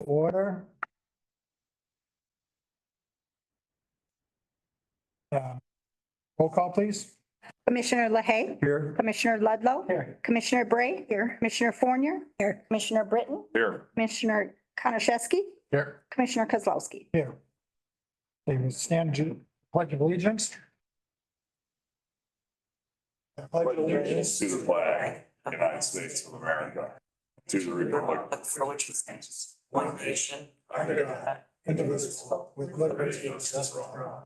order. Roll call, please. Commissioner LaHaye, Here. Commissioner Ludlow, Here. Commissioner Bray, here, Commissioner Fournier, here, Commissioner Britton, Here. Commissioner Konashevsky, Here. Commissioner Kozlowski. Here. They will stand to pledge of allegiance. Pledge allegiance to the flag of the United States of America, to the republic for which it stands, one nation, under God, indivisible, with liberty and justice for all.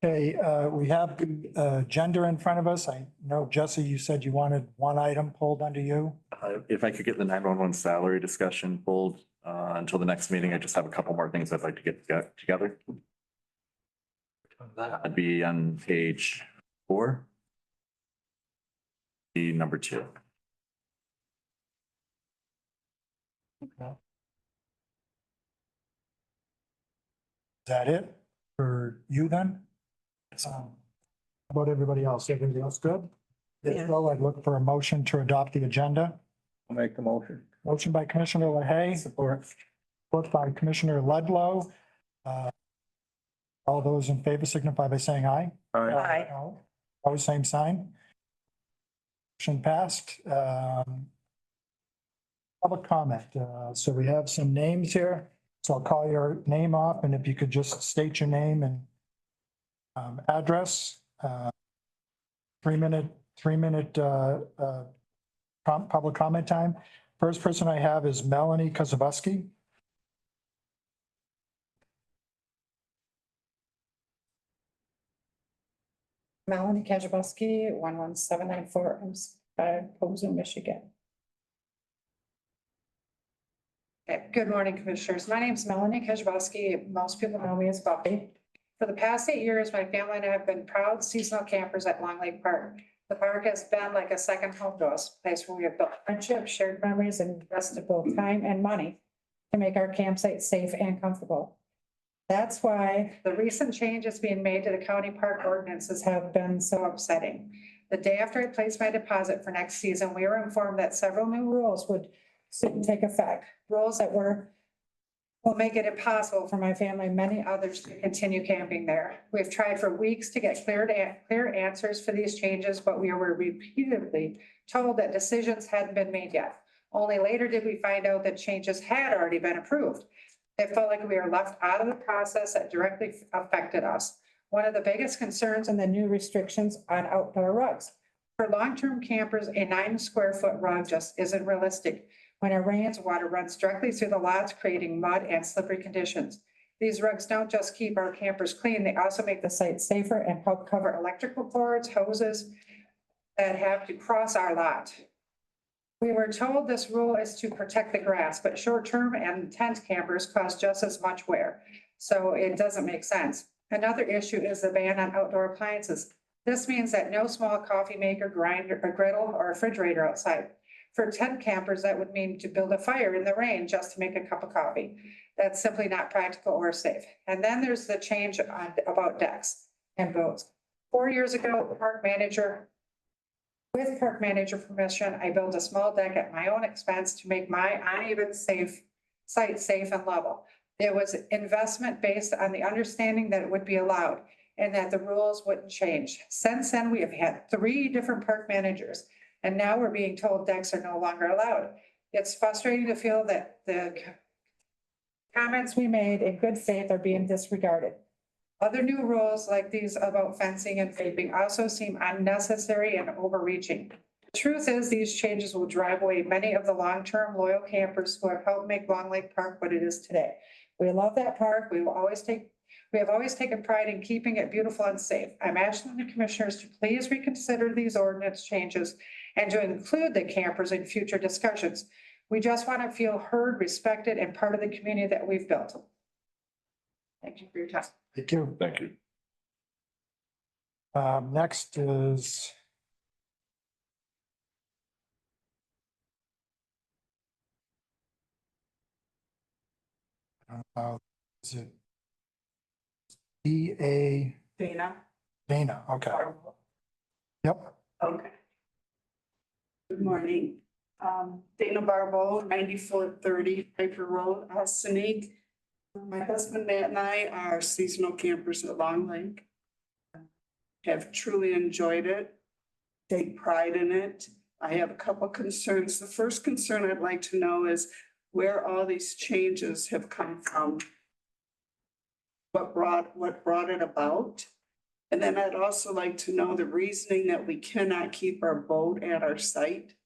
Okay, we have the agenda in front of us. I know, Jesse, you said you wanted one item pulled under you. If I could get the 911 salary discussion pulled until the next meeting, I just have a couple more things I'd like to get together. That'd be on page 4. The number 2. Is that it for you then? How about everybody else? Everybody else good? If so, I'd look for a motion to adopt the agenda. I'll make the motion. Motion by Commissioner LaHaye. Support by Commissioner Ludlow. All those in favor signify by saying aye. Aye. No. Always same sign. Motion passed. Public comment. So we have some names here. So I'll call your name off, and if you could just state your name and address. 3-minute public comment time. First person I have is Melanie Kozlowski. Melanie Kaczmarski, 11794 Posen, Michigan. Okay, good morning, Commissioners. My name is Melanie Kaczmarski. Most people know me as Buffy. For the past 8 years, my family and I have been proud seasonal campers at Long Lake Park. The park has been like a second home to us, a place where we have built friendships, shared memories, and invested both time and money to make our campsite safe and comfortable. That's why the recent changes being made to the county park ordinances have been so upsetting. The day after I placed my deposit for next season, we were informed that several new rules would soon take effect. Rules that will make it impossible for my family and many others to continue camping there. We've tried for weeks to get clear answers for these changes, but we were repeatedly told that decisions hadn't been made yet. Only later did we find out that changes had already been approved. It felt like we were left out of the process that directly affected us. One of the biggest concerns in the new restrictions on outdoor rugs. For long-term campers, a 9-square-foot rug just isn't realistic. When it rains, water runs directly through the lots, creating mud and slippery conditions. These rugs don't just keep our campers clean, they also make the site safer and help cover electrical cords, hoses that have to cross our lot. We were told this rule is to protect the grass, but short-term and tent campers cause just as much wear, so it doesn't make sense. Another issue is the ban on outdoor appliances. This means that no small coffee maker, grinder, a griddle, or refrigerator outside. For tent campers, that would mean to build a fire in the rain just to make a cup of coffee. That's simply not practical or safe. And then there's the change about decks and boats. 4 years ago, with park manager permission, I built a small deck at my own expense to make my uneven site safe and level. It was investment based on the understanding that it would be allowed and that the rules wouldn't change. Since then, we have had 3 different park managers. And now we're being told decks are no longer allowed. It's frustrating to feel that the comments we made in good faith are being disregarded. Other new rules like these about fencing and vaping also seem unnecessary and overreaching. The truth is, these changes will drive away many of the long-term loyal campers who have helped make Long Lake Park what it is today. We love that park. We have always taken pride in keeping it beautiful and safe. I'm asking the commissioners to please reconsider these ordinance changes and to include the campers in future discussions. We just want to feel heard, respected, and part of the community that we've built. Thank you for your time. Thank you. Thank you. Next is is it D.A. Dana. Dana? Okay. Yep. Okay. Good morning. Dana Barbo, 9430 Piper Road, Austinque. My husband Matt and I are seasonal campers at Long Lake. Have truly enjoyed it, take pride in it. I have a couple concerns. The first concern I'd like to know is where all these changes have come from. What brought it about? And then I'd also like to know the reasoning that we cannot keep our boat at our site.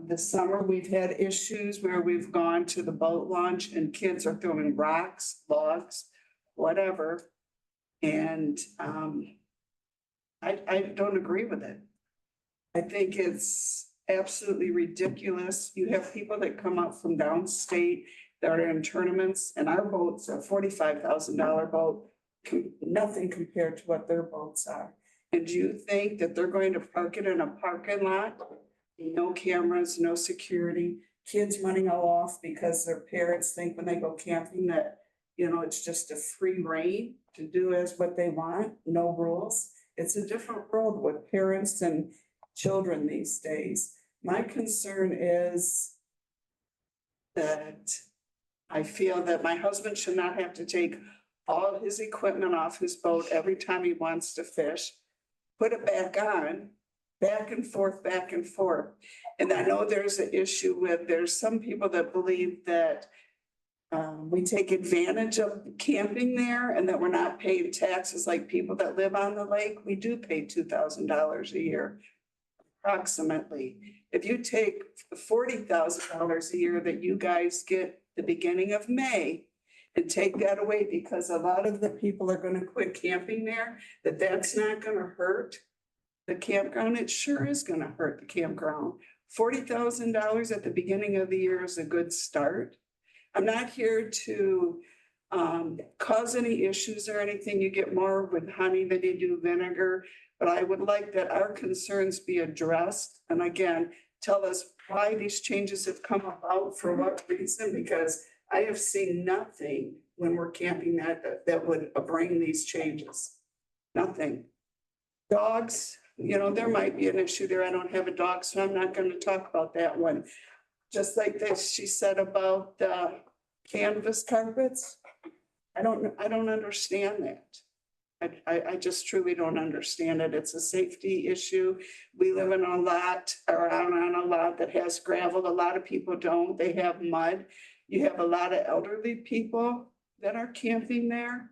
This summer, we've had issues where we've gone to the boat launch and kids are throwing rocks, logs, whatever. And I don't agree with it. I think it's absolutely ridiculous. You have people that come up from downstate that are in tournaments, and our boat's a $45,000 boat. Nothing compared to what their boats are. And do you think that they're going to park it in a parking lot? No cameras, no security, kids running all off because their parents think when they go camping that, it's just a free reign to do as what they want, no rules. It's a different world with parents and children these days. My concern is that I feel that my husband should not have to take all his equipment off his boat every time he wants to fish, put it back on, back and forth, back and forth. And I know there's an issue with, there's some people that believe that we take advantage of camping there and that we're not paying taxes like people that live on the lake. We do pay $2,000 a year, approximately. If you take the $40,000 a year that you guys get the beginning of May and take that away, because a lot of the people are gonna quit camping there, that's not gonna hurt the campground. It sure is gonna hurt the campground. $40,000 at the beginning of the year is a good start. I'm not here to cause any issues or anything. You get more with honey than you do vinegar, but I would like that our concerns be addressed. And again, tell us why these changes have come about, for what reason, because I have seen nothing when we're camping that would bring these changes. Nothing. Dogs, there might be an issue there. I don't have a dog, so I'm not going to talk about that one. Just like this, she said about the canvas carpets. I don't understand that. I just truly don't understand it. It's a safety issue. We live in a lot, or on a lot that has gravel. A lot of people don't. They have mud. You have a lot of elderly people that are camping there.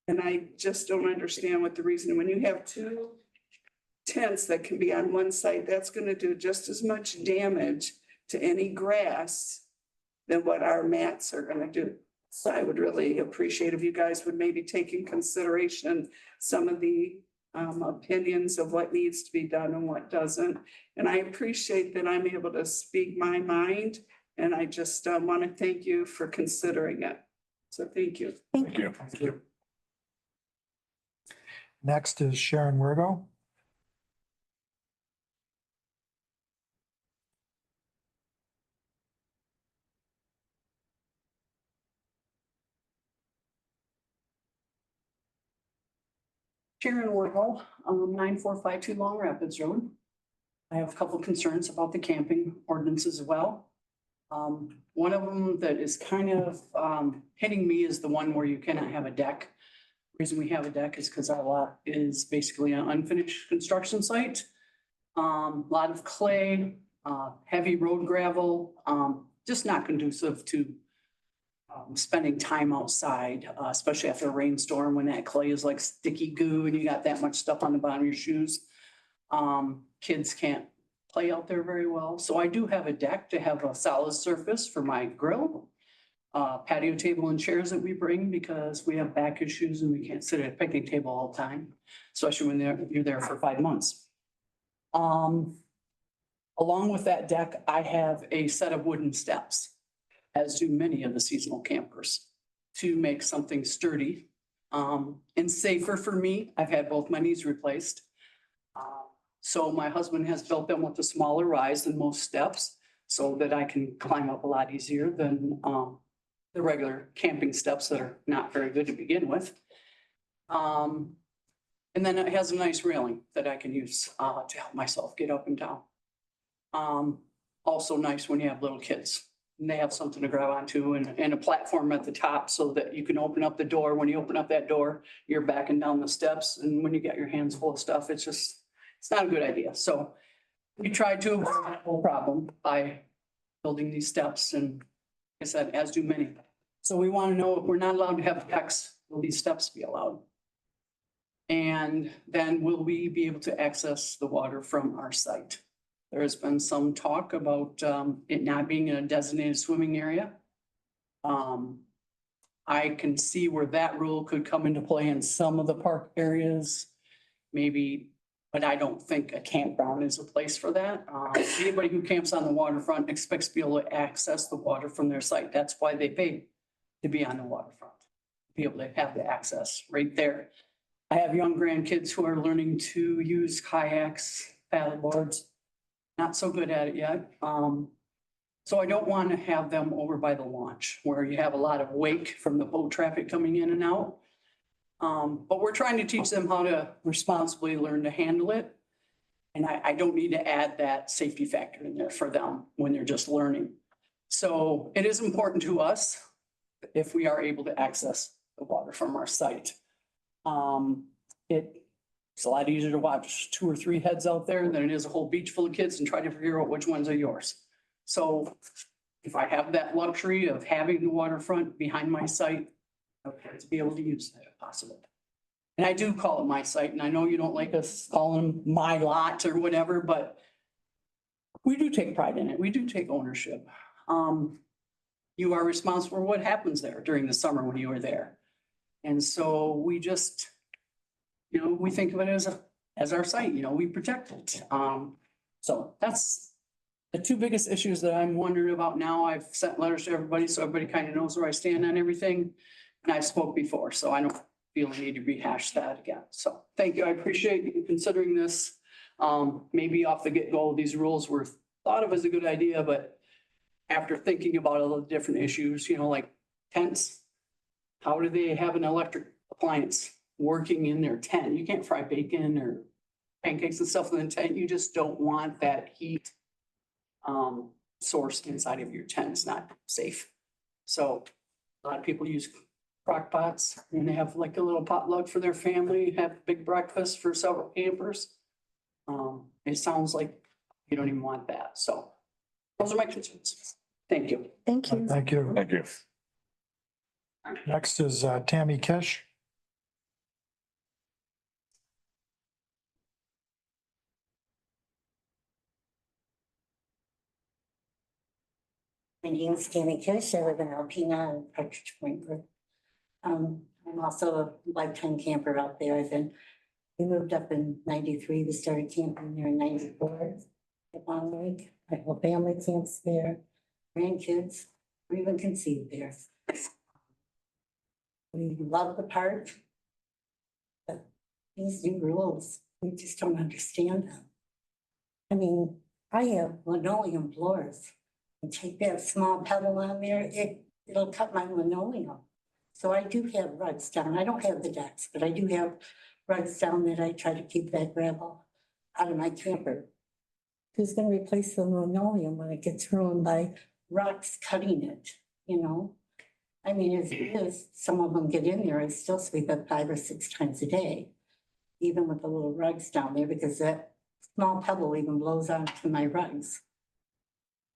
And I just don't understand what the reason, when you have two tents that can be on one site, that's going to do just as much damage to any grass than what our mats are going to do. So I would really appreciate if you guys would maybe take in consideration some of the opinions of what needs to be done and what doesn't. And I appreciate that I'm able to speak my mind. And I just want to thank you for considering it. So thank you. Thank you. Thank you. Next is Sharon Wergo. Sharon Warhol, 9452 Long Rapids Road. I have a couple of concerns about the camping ordinance as well. One of them that is kind of hitting me is the one where you cannot have a deck. Reason we have a deck is because our lot is basically an unfinished construction site. Lot of clay, heavy road gravel, just not conducive to spending time outside, especially after a rainstorm when that clay is like sticky goo and you got that much stuff on the bottom of your shoes. Kids can't play out there very well. So I do have a deck to have a solid surface for my grill, patio table and chairs that we bring because we have back issues and we can't sit at a picnic table all the time, especially when you're there for 5 months. Along with that deck, I have a set of wooden steps, as do many of the seasonal campers, to make something sturdy and safer for me. I've had both my knees replaced. So my husband has built them with a smaller rise than most steps so that I can climb up a lot easier than the regular camping steps that are not very good to begin with. And then it has a nice railing that I can use to help myself get up and down. Also nice when you have little kids and they have something to grab onto and a platform at the top so that you can open up the door. When you open up that door, you're backing down the steps. And when you get your hands full of stuff, it's not a good idea. So we tried to avoid that whole problem by building these steps and like I said, as do many. So we want to know if we're not allowed to have decks, will these steps be allowed? And then will we be able to access the water from our site? There has been some talk about it not being in a designated swimming area. I can see where that rule could come into play in some of the park areas, maybe, but I don't think a campground is a place for that. Anybody who camps on the waterfront expects to be able to access the water from their site. That's why they pay to be on the waterfront, be able to have the access right there. I have young grandkids who are learning to use kayaks, paddle boards. Not so good at it yet. So I don't want to have them over by the launch where you have a lot of wake from the boat traffic coming in and out. But we're trying to teach them how to responsibly learn to handle it. And I don't need to add that safety factor in there for them when they're just learning. So it is important to us if we are able to access the water from our site. It's a lot easier to watch 2 or 3 heads out there than it is a whole beach full of kids and try to figure out which ones are yours. So if I have that luxury of having the waterfront behind my site, okay, to be able to use that if possible. And I do call it my site, and I know you don't like us calling them my lot or whatever, but we do take pride in it. We do take ownership. You are responsible for what happens there during the summer when you are there. And so we just, we think of it as our site, we protect it. So that's the 2 biggest issues that I'm wondering about now. I've sent letters to everybody, so everybody kind of knows where I stand on everything. And I've spoke before, so I don't feel the need to rehash that again. So thank you. I appreciate you considering this. Maybe off the get-go, these rules were thought of as a good idea, but after thinking about all the different issues, like tents, how do they have an electric appliance working in their tent? You can't fry bacon or pancakes and stuff in the tent. You just don't want that heat source inside of your tent. It's not safe. So a lot of people use crock pots and they have like a little potluck for their family, have a big breakfast for several campers. It sounds like you don't even want that. So those are my concerns. Thank you. Thank you. Thank you. Thank you. Next is Tammy Kish. My name is Tammy Kish. I live in Alpena and Partridge Point. I'm also a lifetime camper out there. We moved up in 93. We started camping there in 94 at Long Lake. My whole family camps there, grandkids, we even conceived there. We love the park. But these new rules, we just don't understand them. I mean, I have linoleum floors. And take that small pebble on there, it'll cut my linoleum. So I do have rugs down. I don't have the decks, but I do have rugs down that I try to keep that gravel out of my camper. Who's gonna replace the linoleum when it gets ruined by rocks cutting it, I mean, as it is, some of them get in there, I still sweep it 5 or 6 times a day, even with the little rugs down there, because that small pebble even blows onto my rugs.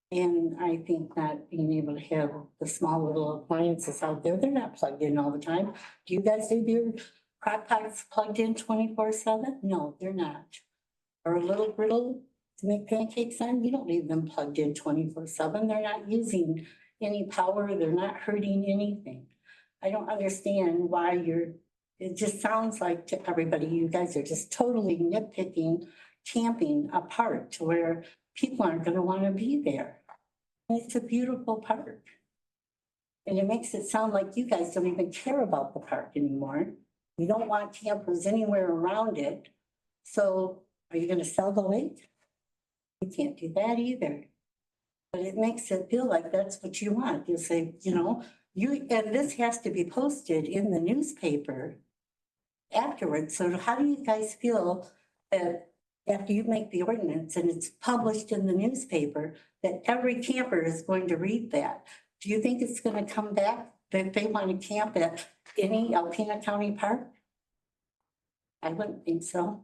And I think that being able to have the small little appliances out there, they're not plugged in all the time. Do you guys leave your crock pots plugged in 24/7? No, they're not. Or a little griddle to make pancakes on, you don't leave them plugged in 24/7. They're not using any power. They're not hurting anything. I don't understand why it just sounds like to everybody, you guys are just totally nitpicking camping apart to where people aren't gonna wanna be there. It's a beautiful park. And it makes it sound like you guys don't even care about the park anymore. You don't want campers anywhere around it. So are you gonna sell the lake? You can't do that either. But it makes it feel like that's what you want. You say, and this has to be posted in the newspaper afterwards. So how do you guys feel that after you make the ordinance and it's published in the newspaper, that every camper is going to read that. Do you think it's gonna come back that they want to camp at any Alpena County park? I wouldn't think so.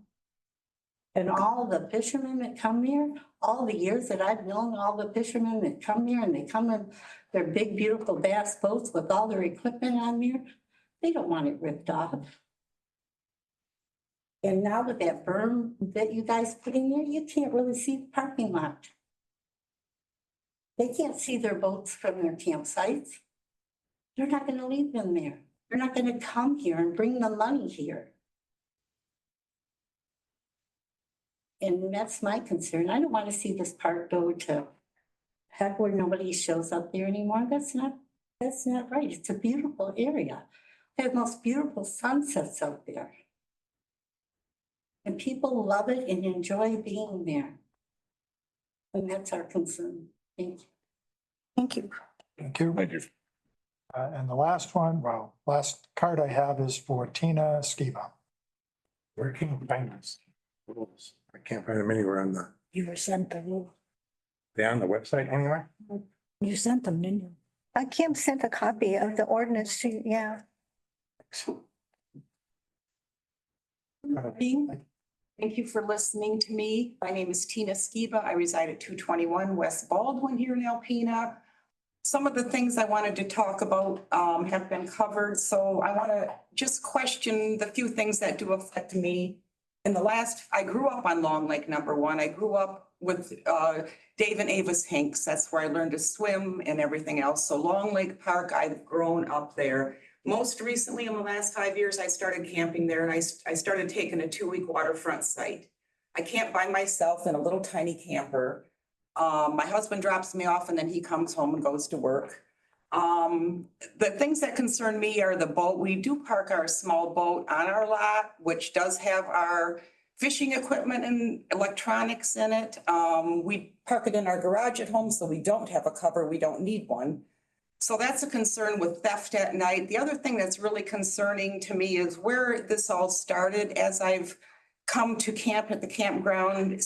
And all the fishermen that come here, all the years that I've known all the fishermen that come here and they come in their big, beautiful bass boats with all their equipment on there, they don't want it ripped off. And now with that berm that you guys put in there, you can't really see the parking lot. They can't see their boats from their campsites. They're not gonna leave them there. They're not gonna come here and bring the money here. And that's my concern. I don't want to see this park go to heck where nobody shows up there anymore. That's not right. It's a beautiful area. They have most beautiful sunsets out there. And people love it and enjoy being there. And that's our concern. Thank you. Thank you. Thank you. Thank you. And the last one, well, last card I have is for Tina Skiba. Where can you find this? I can't find them anywhere on the, You were sent them. they on the website anywhere? You sent them, didn't you? Kim sent a copy of the ordinance to, yeah. Thank you for listening to me. My name is Tina Skiba. I reside at 221 West Baldwin here in Alpena. Some of the things I wanted to talk about have been covered, so I want to just question the few things that do affect me. I grew up on Long Lake #1. I grew up with Dave and Avis Hinks. That's where I learned to swim and everything else. So Long Lake Park, I've grown up there. Most recently, in the last 5 years, I started camping there and I started taking a 2-week waterfront site. I camp by myself in a little tiny camper. My husband drops me off and then he comes home and goes to work. The things that concern me are the boat. We do park our small boat on our lot, which does have our fishing equipment and electronics in it. We park it in our garage at home, so we don't have a cover. We don't need one. So that's a concern with theft at night. The other thing that's really concerning to me is where this all started. As I've come to camp at the campground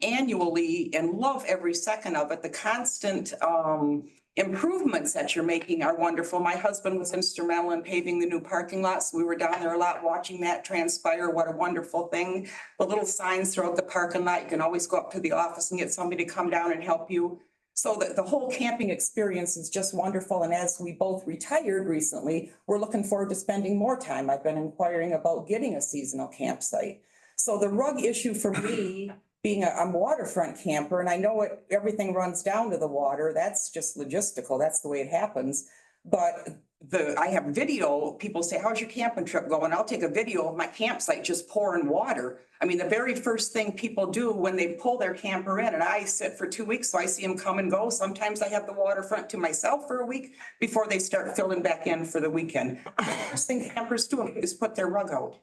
annually and love every second of it, the constant improvements that you're making are wonderful. My husband was instrumental in paving the new parking lot, so we were down there a lot watching that transpire. What a wonderful thing. The little signs throughout the parking lot, you can always go up to the office and get somebody to come down and help you. So the whole camping experience is just wonderful. And as we both retired recently, we're looking forward to spending more time. I've been inquiring about getting a seasonal campsite. So the rug issue for me, being a waterfront camper, and I know everything runs down to the water, that's just logistical, that's the way it happens. But I have video, people say, how's your camping trip going? I'll take a video of my campsite just pouring water. I mean, the very first thing people do when they pull their camper in, and I sit for 2 weeks, so I see them come and go. Sometimes I have the waterfront to myself for a week before they start filling back in for the weekend. The first thing campers do is put their rug out.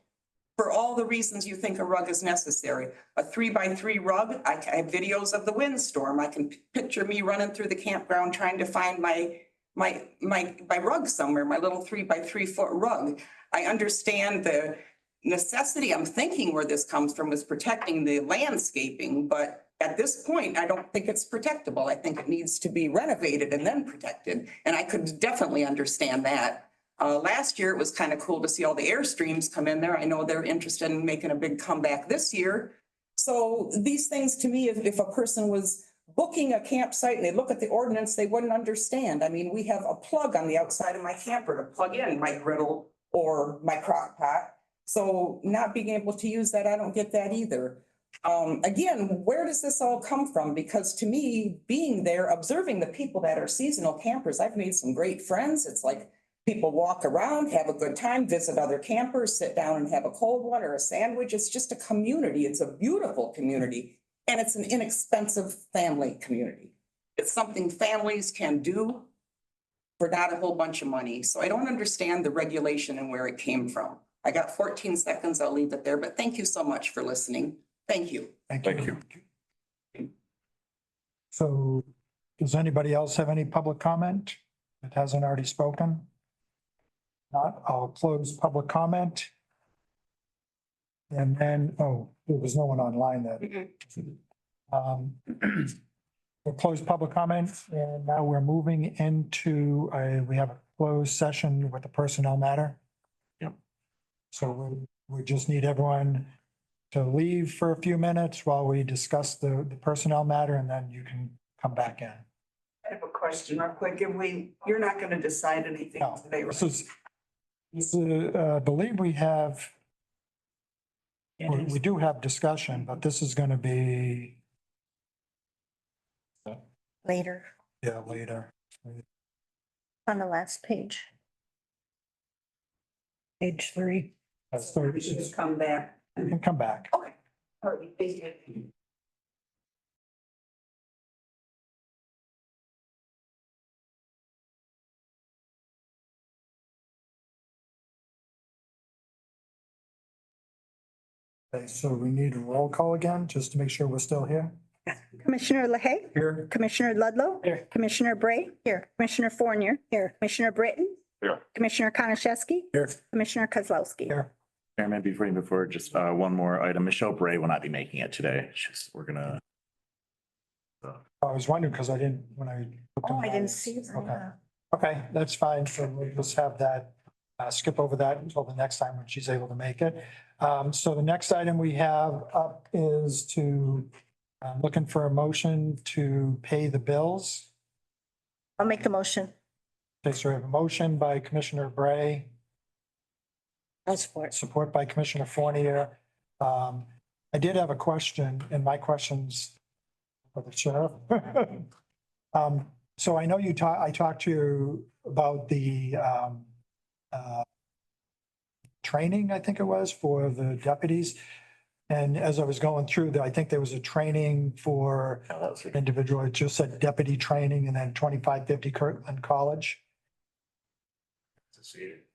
For all the reasons you think a rug is necessary. A 3x3 rug, I have videos of the windstorm. I can picture me running through the campground trying to find my rug somewhere, my little 3x3 foot rug. I understand the necessity. I'm thinking where this comes from is protecting the landscaping, but at this point, I don't think it's protectable. I think it needs to be renovated and then protected. And I could definitely understand that. Last year, it was kind of cool to see all the Airstreams come in there. I know they're interested in making a big comeback this year. So these things to me, if a person was booking a campsite and they look at the ordinance, they wouldn't understand. I mean, we have a plug on the outside of my camper to plug in my griddle or my crock pot. So not being able to use that, I don't get that either. Again, where does this all come from? Because to me, being there, observing the people that are seasonal campers, I've made some great friends. It's like people walk around, have a good time, visit other campers, sit down and have a cold one or a sandwich. It's just a community. It's a beautiful community. And it's an inexpensive family community. It's something families can do for not a whole bunch of money. So I don't understand the regulation and where it came from. I got 14 seconds. I'll leave it there, but thank you so much for listening. Thank you. Thank Thank you. you. So does anybody else have any public comment that hasn't already spoken? Not, I'll close public comment. And then, there was no one online that. We'll close public comment and now we're moving into, we have a closed session with the personnel matter. Yep. So we just need everyone to leave for a few minutes while we discuss the personnel matter and then you can come back in. I have a question real quick. You're not gonna decide anything No, today, right? this is, I believe we have, we do have discussion, but this is gonna be, Later yeah, later. on the last page. Page 3. So We should just come back. you can come back. Okay. All right, thank you. Okay, so we need a roll call again, just to make sure we're still here. Commissioner LaHaye, Here. Commissioner Ludlow. Here. Commissioner Bray. Here. Commissioner Fournier. Here. Commissioner Britton. Here. Commissioner Konashevsky. Here. Commissioner Kozlowski. Here. Chairman, before you move forward, just one more item. Michelle Bray will not be making it today. It's just, we're gonna. I was wondering because I didn't, when I. looked in Oh, the I didn't audience. see Okay. that. Okay, that's fine. So we'll just have that, skip over that until the next time when she's able to make it. So the next item we have up is to, looking for a motion to pay the bills. I'll make the motion. Okay, so we have a motion by Commissioner Bray, I'll support. support by Commissioner Fournier. I did have a question and my question's for the sheriff. So I know I talked to you about the, training, I think it was, for the deputies. And as I was going through I think there was a training for individual, it just said deputy training and then 2550 Kirtland College.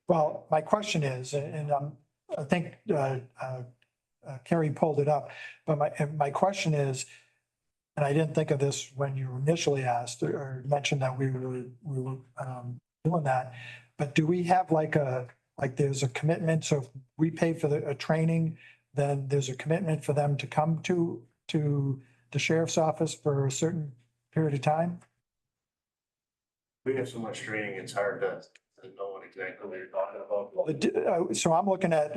Well, my question is, and I think Carrie pulled it up, but my question is, and I didn't think of this when you initially asked or mentioned that we were doing that, but do we have like there's a commitment, so if we pay for a training, then there's a commitment for them to come to the sheriff's office for a certain period of time? We have so much training, it's hard to know what exactly what you're talking about. So I'm looking at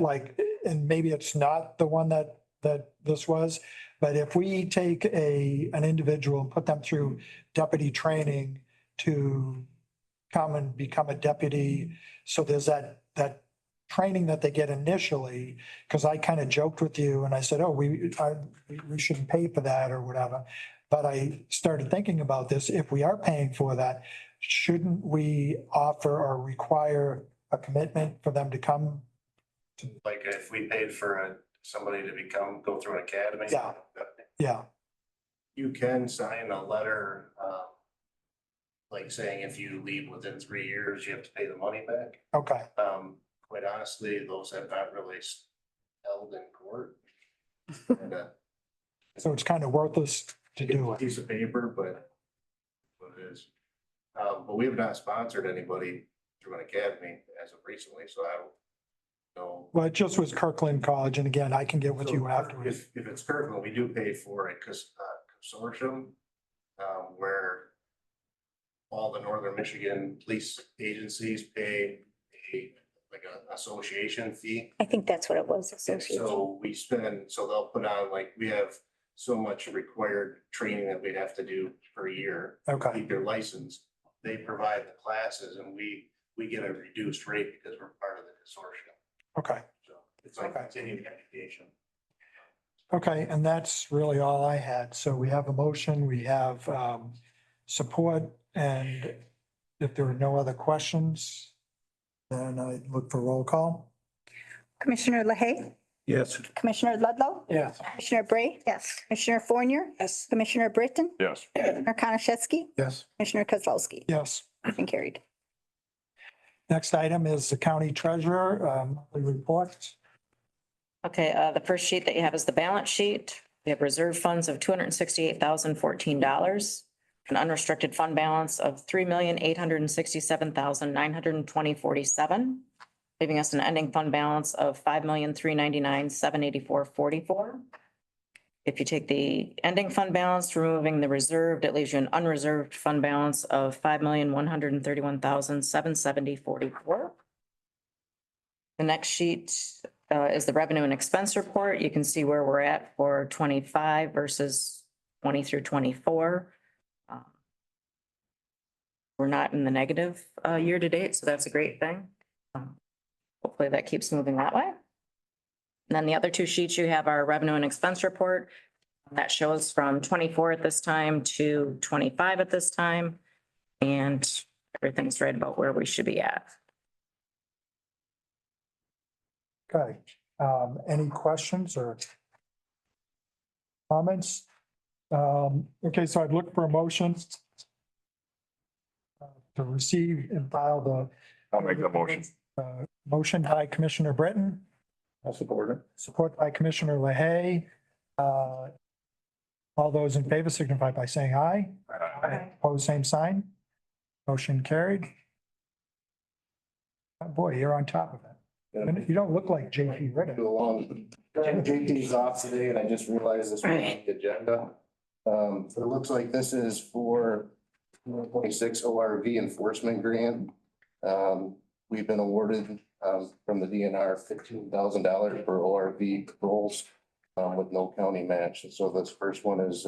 and maybe it's not the one that this was, but if we take an individual and put them through deputy training to come and become a deputy, so there's that training that they get initially, because I kind of joked with you and I said, oh, we shouldn't pay for that or whatever. But I started thinking about this. If we are paying for that, shouldn't we offer or require a commitment for them to come? Like if we paid for somebody to go through an academy. Yeah. Yeah, You can sign a letter, like saying if you leave within 3 years, you have to pay the money back. okay, Quite honestly, those have not really held in court. And, so it's kind of worthless to do it. Piece of paper, but what it is. But we have not sponsored anybody through an academy as of recently, so I don't know. Well, it just was Kirkland College, and again, I can get with you afterwards. If it's Kirkland, we do pay for a consortium, where all the Northern Michigan police agencies pay an association fee. I think that's what it was, And association. so they'll put on, we have so much required training that we have to do per year. to Okay. Keep their license. They provide the classes and we get a reduced rate because we're part of the consortium. Okay, So it's like Okay. continuing education. okay, and that's really all I had. So we have a motion, we have support, and if there are no other questions, then I look for roll call. Commissioner LaHaye, Yes. Commissioner Ludlow, Yes. Commissioner Bray. Yes. Commissioner Fournier. Yes. Commissioner Britton. Yes. Commissioner Konashevsky. Yes. Commissioner Kozlowski. Yes. Motion carried. Next item is the county treasurer, monthly report. Okay, the first sheet that you have is the balance sheet. We have reserve funds of $268,014. An unrestricted fund balance of $3,867,920.47. leaving us an ending fund balance of 5,399,784.44. If you take the ending fund balance, removing the reserved, it leaves you an unreserved fund balance of 5,131,770.44. The next sheet is the revenue and expense report. You can see where we're at for 25 versus 20 through 24. We're not in the negative year to date, so that's a great thing. Hopefully that keeps moving that way. And then the other two sheets you have our revenue and expense report. That shows from 24 at this time to 25 at this time. And everything's right about where we should be at. Okay, any questions or comments? Okay, so I'd look for a motion to receive and file the I'll make the motion. motion by Commissioner Britton, I'll support it. support by Commissioner LaHaye. All those in favor signify by saying aye. Opposed, same sign. Motion carried. Oh, boy, you're on top of it. You don't look like JP Ritter. Go along. JT's off today and I just realized this was on the agenda. So it looks like this is for 26 ORV enforcement grant. We've been awarded from the DNR $15,000 for ORV patrols with no county match. And so this first one is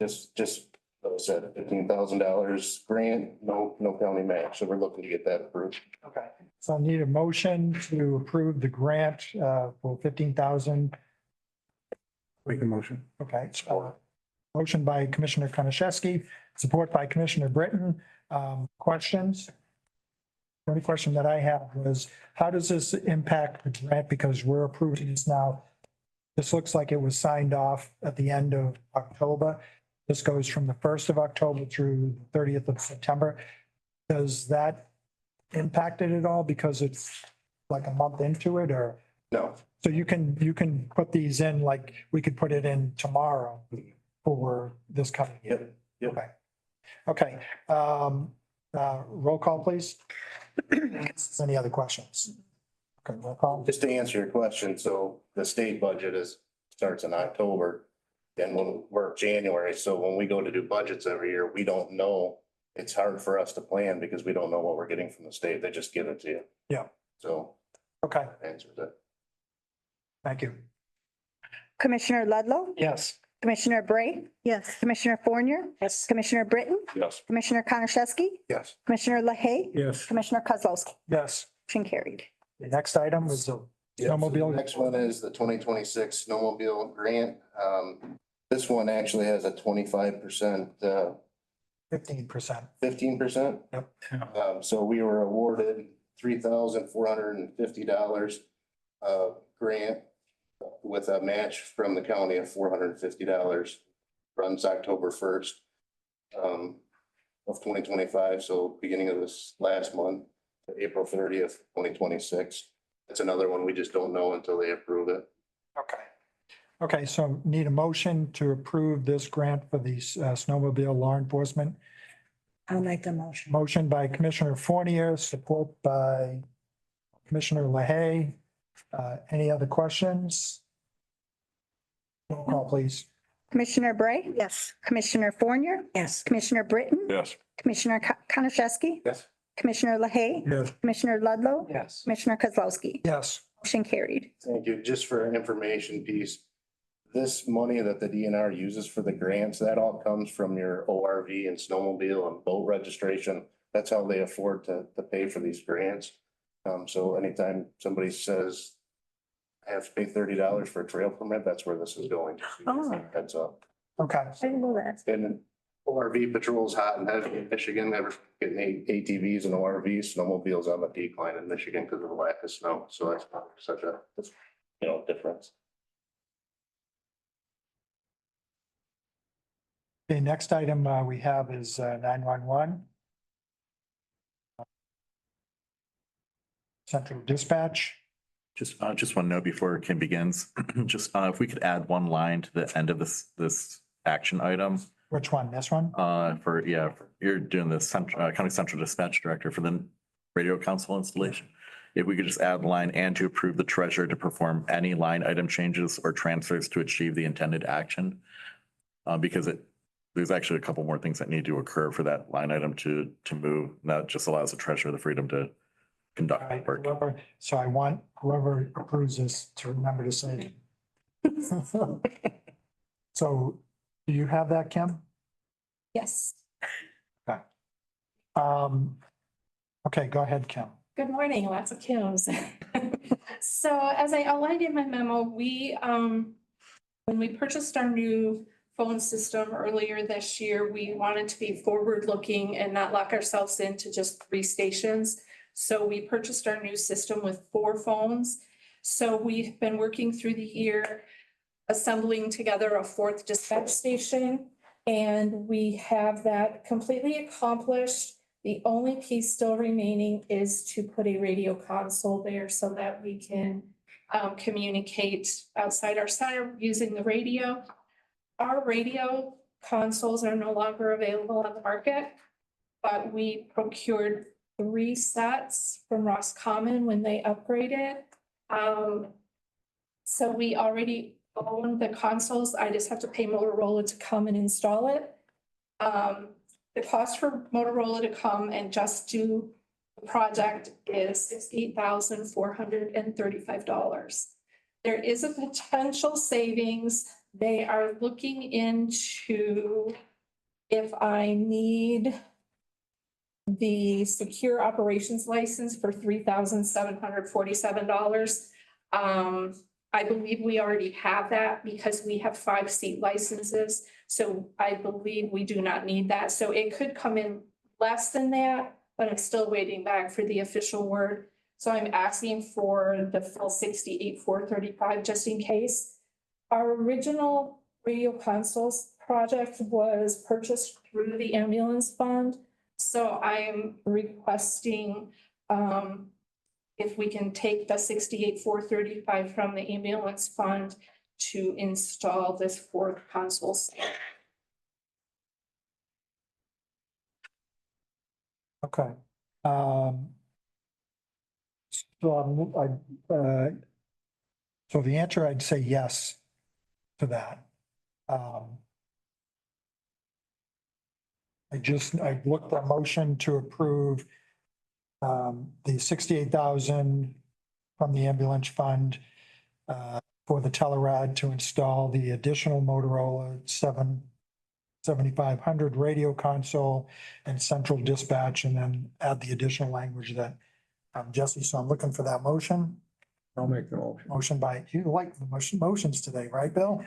just like I said, $15,000 grant, no county match. So we're looking to get that approved. Okay, so I need a motion to approve the grant for 15,000. Make the motion. Okay, so motion by Commissioner Konashevsky, support by Commissioner Britton. Questions? The only question that I have was, how does this impact the grant? Because we're approving this now. This looks like it was signed off at the end of October. This goes from the 1st of October through the 30th of September. Does that impact it at all because it's like a month into it, or? No, So you can put these in, like, we could put it in tomorrow for this coming year? Yep. Okay. Okay, roll call, please. Any other questions? Okay, roll call. just to answer your question, so the state budget starts in October. And when we're January, so when we go to do budgets every year, we don't know. It's hard for us to plan because we don't know what we're getting from the state. They just give it to you. Yeah. So Okay, answers it. thank you. Commissioner Ludlow, Yes. Commissioner Bray, Yes. Commissioner Fournier, Yes. Commissioner Britton, Yes. Commissioner Konashevsky, Yes. Commissioner LaHaye, Yes. Commissioner Kozlowski. Yes. Motion carried. The next item is the snowmobile. Next one is the 2026 snowmobile grant. This one actually has a 25%, 15%. 15%. Yep. So we were awarded $3,450 grant with a match from the county of $450. Runs October 1st of 2025, so beginning of this last month, April 30th, 2026. It's another one we just don't know until they approve it. Okay. Okay, so need a motion to approve this grant for the snowmobile law enforcement. I'll make the motion. Motion by Commissioner Fournier, support by Commissioner LaHaye. Any other questions? Roll call, please. Commissioner Bray, Yes. Commissioner Fournier, Yes. Commissioner Britton, Yes. Commissioner Konashevsky, Yes. Commissioner LaHaye, Yes. Commissioner Ludlow, Yes. Commissioner Kozlowski. Yes. Motion carried. Thank you. Just for an information piece, this money that the DNR uses for the grants, that all comes from your ORV and snowmobile and boat registration. That's how they afford to pay for these grants. So anytime somebody says, I have to pay $30 for a trail permit, that's where this is going. Oh. That's up. Okay. I didn't know that. And ORV patrol's hot and heavy in Michigan, never getting ATVs and ORVs, snowmobiles on the decline in Michigan because of the lack of snow. So that's not such a, difference. The next item we have is 911. Central Dispatch. Just one note before Kim begins, just if we could add one line to the end of this action item, Which one? This one? you're doing the county central dispatch director for the radio council installation. if we could just add the line and to approve the treasurer to perform any line item changes or transfers to achieve the intended action. Because there's actually a couple more things that need to occur for that line item to move. And that just allows the treasurer the freedom to conduct Right, work. So I want whoever approves this to remember to say. So do you have that, Kim? Yes. Okay, go ahead, Kim. Good morning, lots of Kims. So as I outlined in my memo, when we purchased our new phone system earlier this year, we wanted to be forward-looking and not lock ourselves into just 3 stations. So we purchased our new system with 4 phones. So we've been working through the year, assembling together a 4th dispatch station. And we have that completely accomplished. The only piece still remaining is to put a radio console there so that we can communicate outside our center using the radio. Our radio consoles are no longer available on the market, but we procured 3 sets from Roscommon when they upgraded. So we already own the consoles. I just have to pay Motorola to come and install it. The cost for Motorola to come and just do the project is $68,435. There is a potential savings. They are looking into if I need the secure operations license for $3,747. I believe we already have that because we have 5 seat licenses. So I believe we do not need that. So it could come in less than that, but I'm still waiting back for the official word. So I'm asking for the full $68,435 just in case. Our original radio consoles project was purchased through the ambulance fund. So I'm requesting, if we can take the $68,435 from the ambulance fund to install this 4th console set. Okay. So the answer, I'd say yes to that. I looked at a motion to approve the 68,000 from the ambulance fund for the Telerad to install the additional Motorola 7500 radio console and central dispatch, and then add the additional language that Jesse, so I'm looking for that motion. I'll make the motion. Motion by, you like the motions today, right, Bill?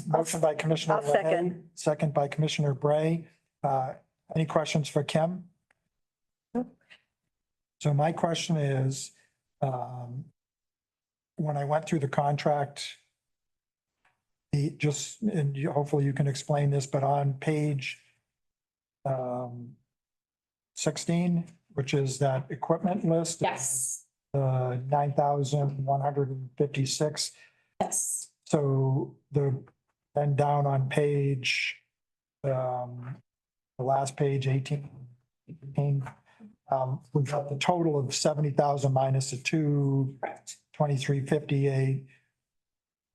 Motion by Commissioner I'll second. Lahey, second by Commissioner Bray. Any questions for Kim? So my question is, when I went through the contract, and hopefully you can explain this, but on page 16, which is that equipment list. Yes, 9,156. yes. So then down on page, the last page, 18, we've got the total of 70,000 minus the Correct. 2358.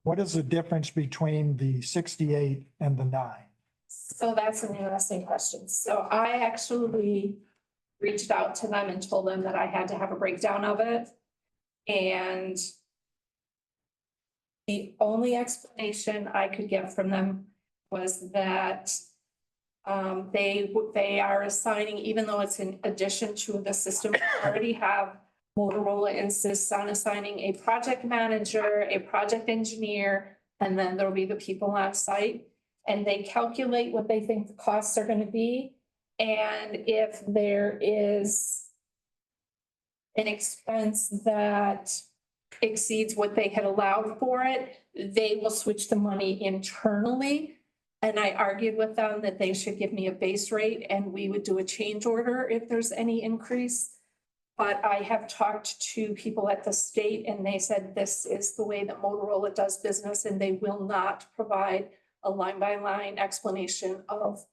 What is the difference between the 68 and the 9? So that's an interesting question. So I actually reached out to them and told them that I had to have a breakdown of it. And the only explanation I could get from them was that they are assigning, even though it's in addition to the system we already have, Motorola insists on assigning a project manager, a project engineer, and then there'll be the people on site. And they calculate what they think the costs are going to be. And if there is an expense that exceeds what they had allowed for it, they will switch the money internally. And I argued with them that they should give me a base rate and we would do a change order if there's any increase. But I have talked to people at the state and they said this is the way that Motorola does business and they will not provide a line by line explanation of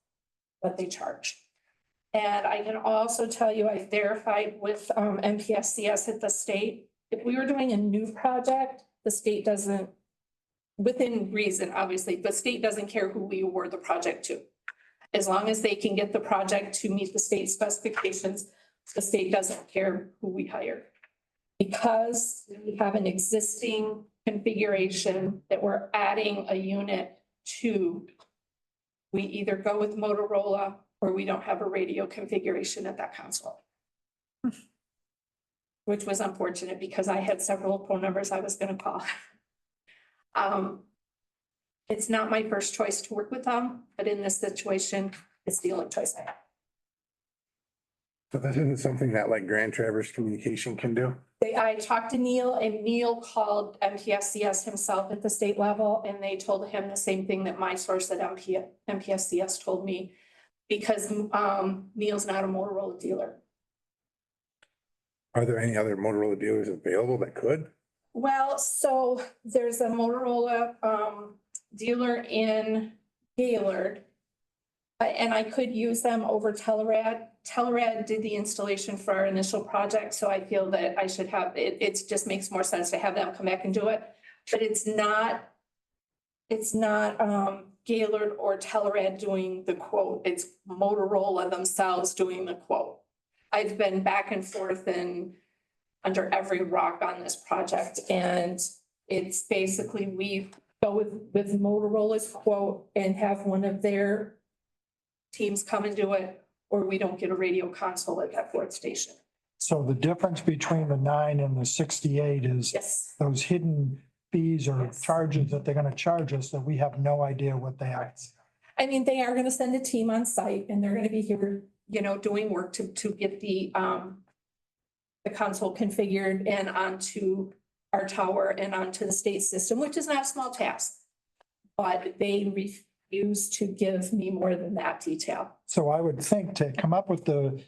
what they charge. And I can also tell you, I verified with MPSCS at the state, if we were doing a new project, the state doesn't, within reason, obviously, the state doesn't care who we award the project to. As long as they can get the project to meet the state specifications, the state doesn't care who we hire. Because we have an existing configuration that we're adding a unit to, we either go with Motorola or we don't have a radio configuration at that console. Which was unfortunate because I had several phone numbers I was gonna call. It's not my first choice to work with them, but in this situation, it's the only choice I have. So this isn't something that like Grand Traverse Communication can do? I talked to Neil and Neil called MPSCS himself at the state level and they told him the same thing that my source at MPSCS told me. Because Neil's not a Motorola dealer. Are there any other Motorola dealers available that could? Well, so there's a Motorola dealer in Gaylord. And I could use them over Telerad. Telerad did the installation for our initial project, so I feel that I should have, it just makes more sense to have them come back and do it. But it's not Gaylord or Telerad doing the quote, it's Motorola themselves doing the quote. I've been back and forth and under every rock on this project, and it's basically we go with Motorola's quote and have one of their teams come and do it, or we don't get a radio console at that fourth station. So the difference between the 9 and the 68 is Yes. those hidden fees or Yes. charges that they're gonna charge us that we have no idea what they are. I mean, they are gonna send a team on site and they're gonna be here, you know, doing work to get the console configured and onto our tower and onto the state system, which is not a small task. But they refuse to give me more than that detail. So I would think to come up with the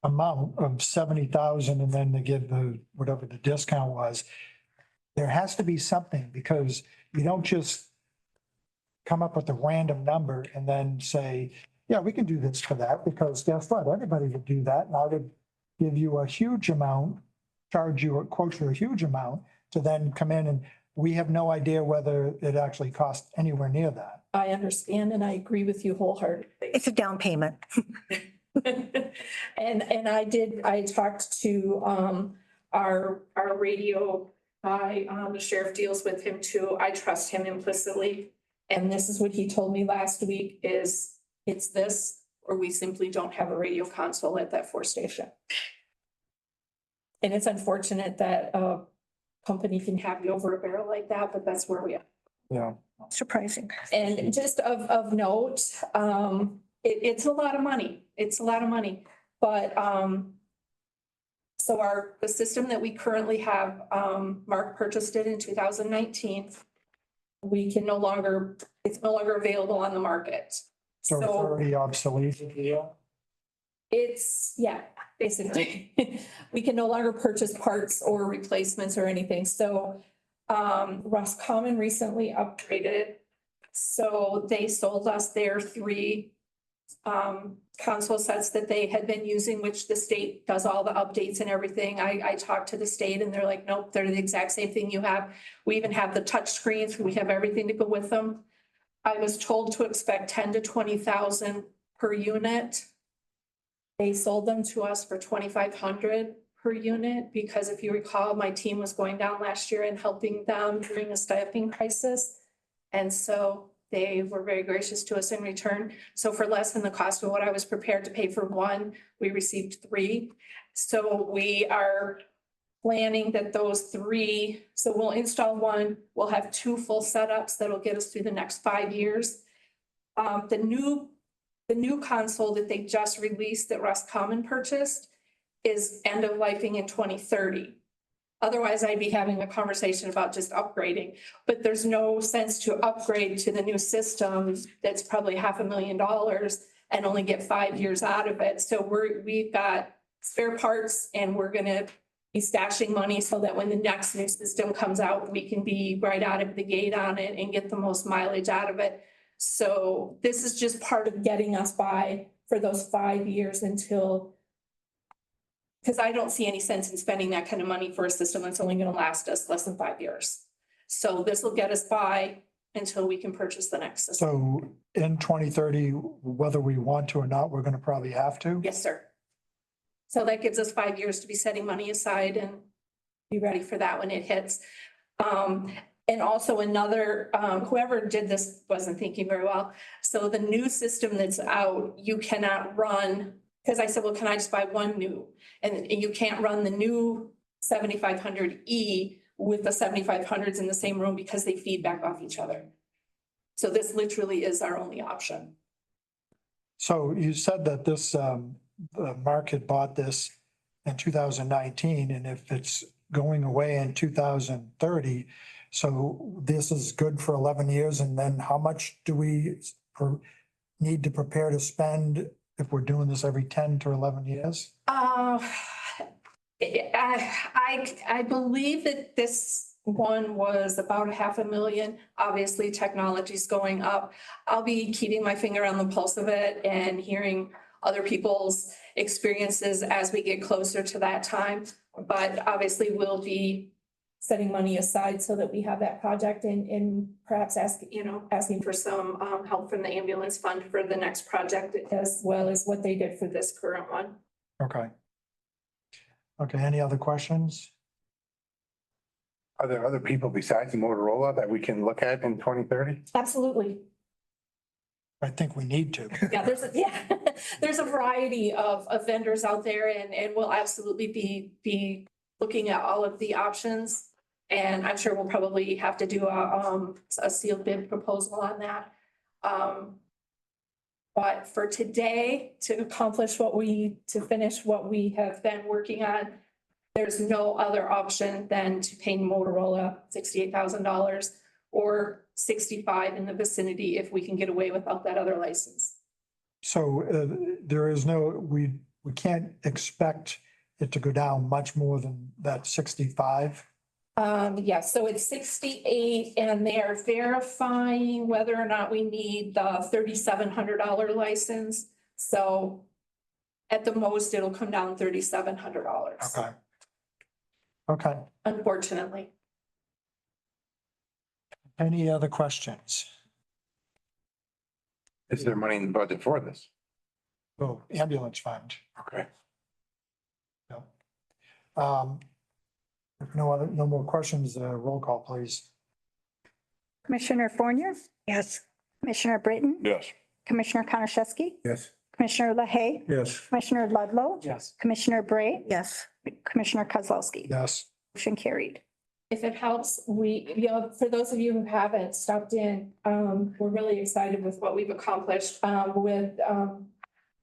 amount of 70,000 and then to give the, whatever the discount was, there has to be something because you don't just come up with a random number and then say, yeah, we can do this for that, because guess what? Everybody would do that. And I would give you a huge amount, charge you a quote for a huge amount to then come in, and we have no idea whether it actually costs anywhere near that. I understand and I agree with you wholeheartedly. It's a down payment. And I talked to our radio guy, the sheriff deals with him too. I trust him implicitly. And this is what he told me last week is it's this, or we simply don't have a radio console at that fourth station. And it's unfortunate that a company can have you over a barrel like that, but that's where we are. Yeah. Surprising. And just of note, it's a lot of money. It's a lot of money, but, so the system that we currently have, Mark purchased it in 2019. We can no longer, it's no longer available on the market. So it's already obsolete. It's, yeah, basically. We can no longer purchase parts or replacements or anything. So Roscommon recently upgraded. So they sold us their 3 console sets that they had been using, which the state does all the updates and everything. I talked to the state and they're like, nope, they're the exact same thing you have. We even have the touch screens. We have everything to go with them. I was told to expect 10 to 20,000 per unit. They sold them to us for 2,500 per unit, because if you recall, my team was going down last year and helping them during a staffing crisis. And so they were very gracious to us in return. So for less than the cost of what I was prepared to pay for 1, we received 3. So we are planning that those 3, so we'll install 1, we'll have 2 full setups that'll get us through the next 5 years. The new console that they just released that Roscommon purchased is end of lifing in 2030. Otherwise, I'd be having a conversation about just upgrading, but there's no sense to upgrade to the new system that's probably $500,000 and only get 5 years out of it. So we've got spare parts and we're gonna be stashing money so that when the next new system comes out, we can be right out of the gate on it and get the most mileage out of it. So this is just part of getting us by for those 5 years until, because I don't see any sense in spending that kind of money for a system that's only gonna last us less than 5 years. So this will get us by until we can purchase the next system. So in 2030, whether we want to or not, we're gonna probably have to. Yes, sir. So that gives us 5 years to be setting money aside and be ready for that when it hits. And also another, whoever did this wasn't thinking very well. So the new system that's out, you cannot run, because I said, well, can I just buy one new? And you can't run the new 7500E with the 7500s in the same room because they feed back off each other. So this literally is our only option. So you said that this, the market bought this in 2019, and if it's going away in 2030, so this is good for 11 years, and then how much do we need to prepare to spend if we're doing this every 10 to 11 years? I believe that this one was about $500,000. Obviously, technology's going up. I'll be keeping my finger on the pulse of it and hearing other people's experiences as we get closer to that time. But obviously, we'll be setting money aside so that we have that project and perhaps asking for some help from the ambulance fund for the next project as well as what they did for this current one. Okay. Okay, any other questions? Are there other people besides Motorola that we can look at in 2030? Absolutely. I think we need to. Yeah, there's a variety of vendors out there and we'll absolutely be looking at all of the options. And I'm sure we'll probably have to do a sealed bid proposal on that. But for today, to finish what we have been working on, there's no other option than to pay Motorola $68,000 or 65 in the vicinity if we can get away without that other license. So there is we can't expect it to go down much more than that 65. Yeah, so it's 68 and they're verifying whether or not we need the $3,700 license. So at the most, it'll come down $3,700. Okay. Okay. Unfortunately. Any other questions? Is there money in the budget for this? Oh, ambulance fund. Okay. If no more questions, roll call, please. Commissioner Fournier, Yes. Commissioner Britton, Yes. Commissioner Konashevsky, Yes. Commissioner LaHaye, Yes. Commissioner Ludlow, Yes. Commissioner Bray, Yes. Commissioner Kozlowski. Yes. Motion carried. If it helps, for those of you who haven't stopped in, we're really excited with what we've accomplished, with,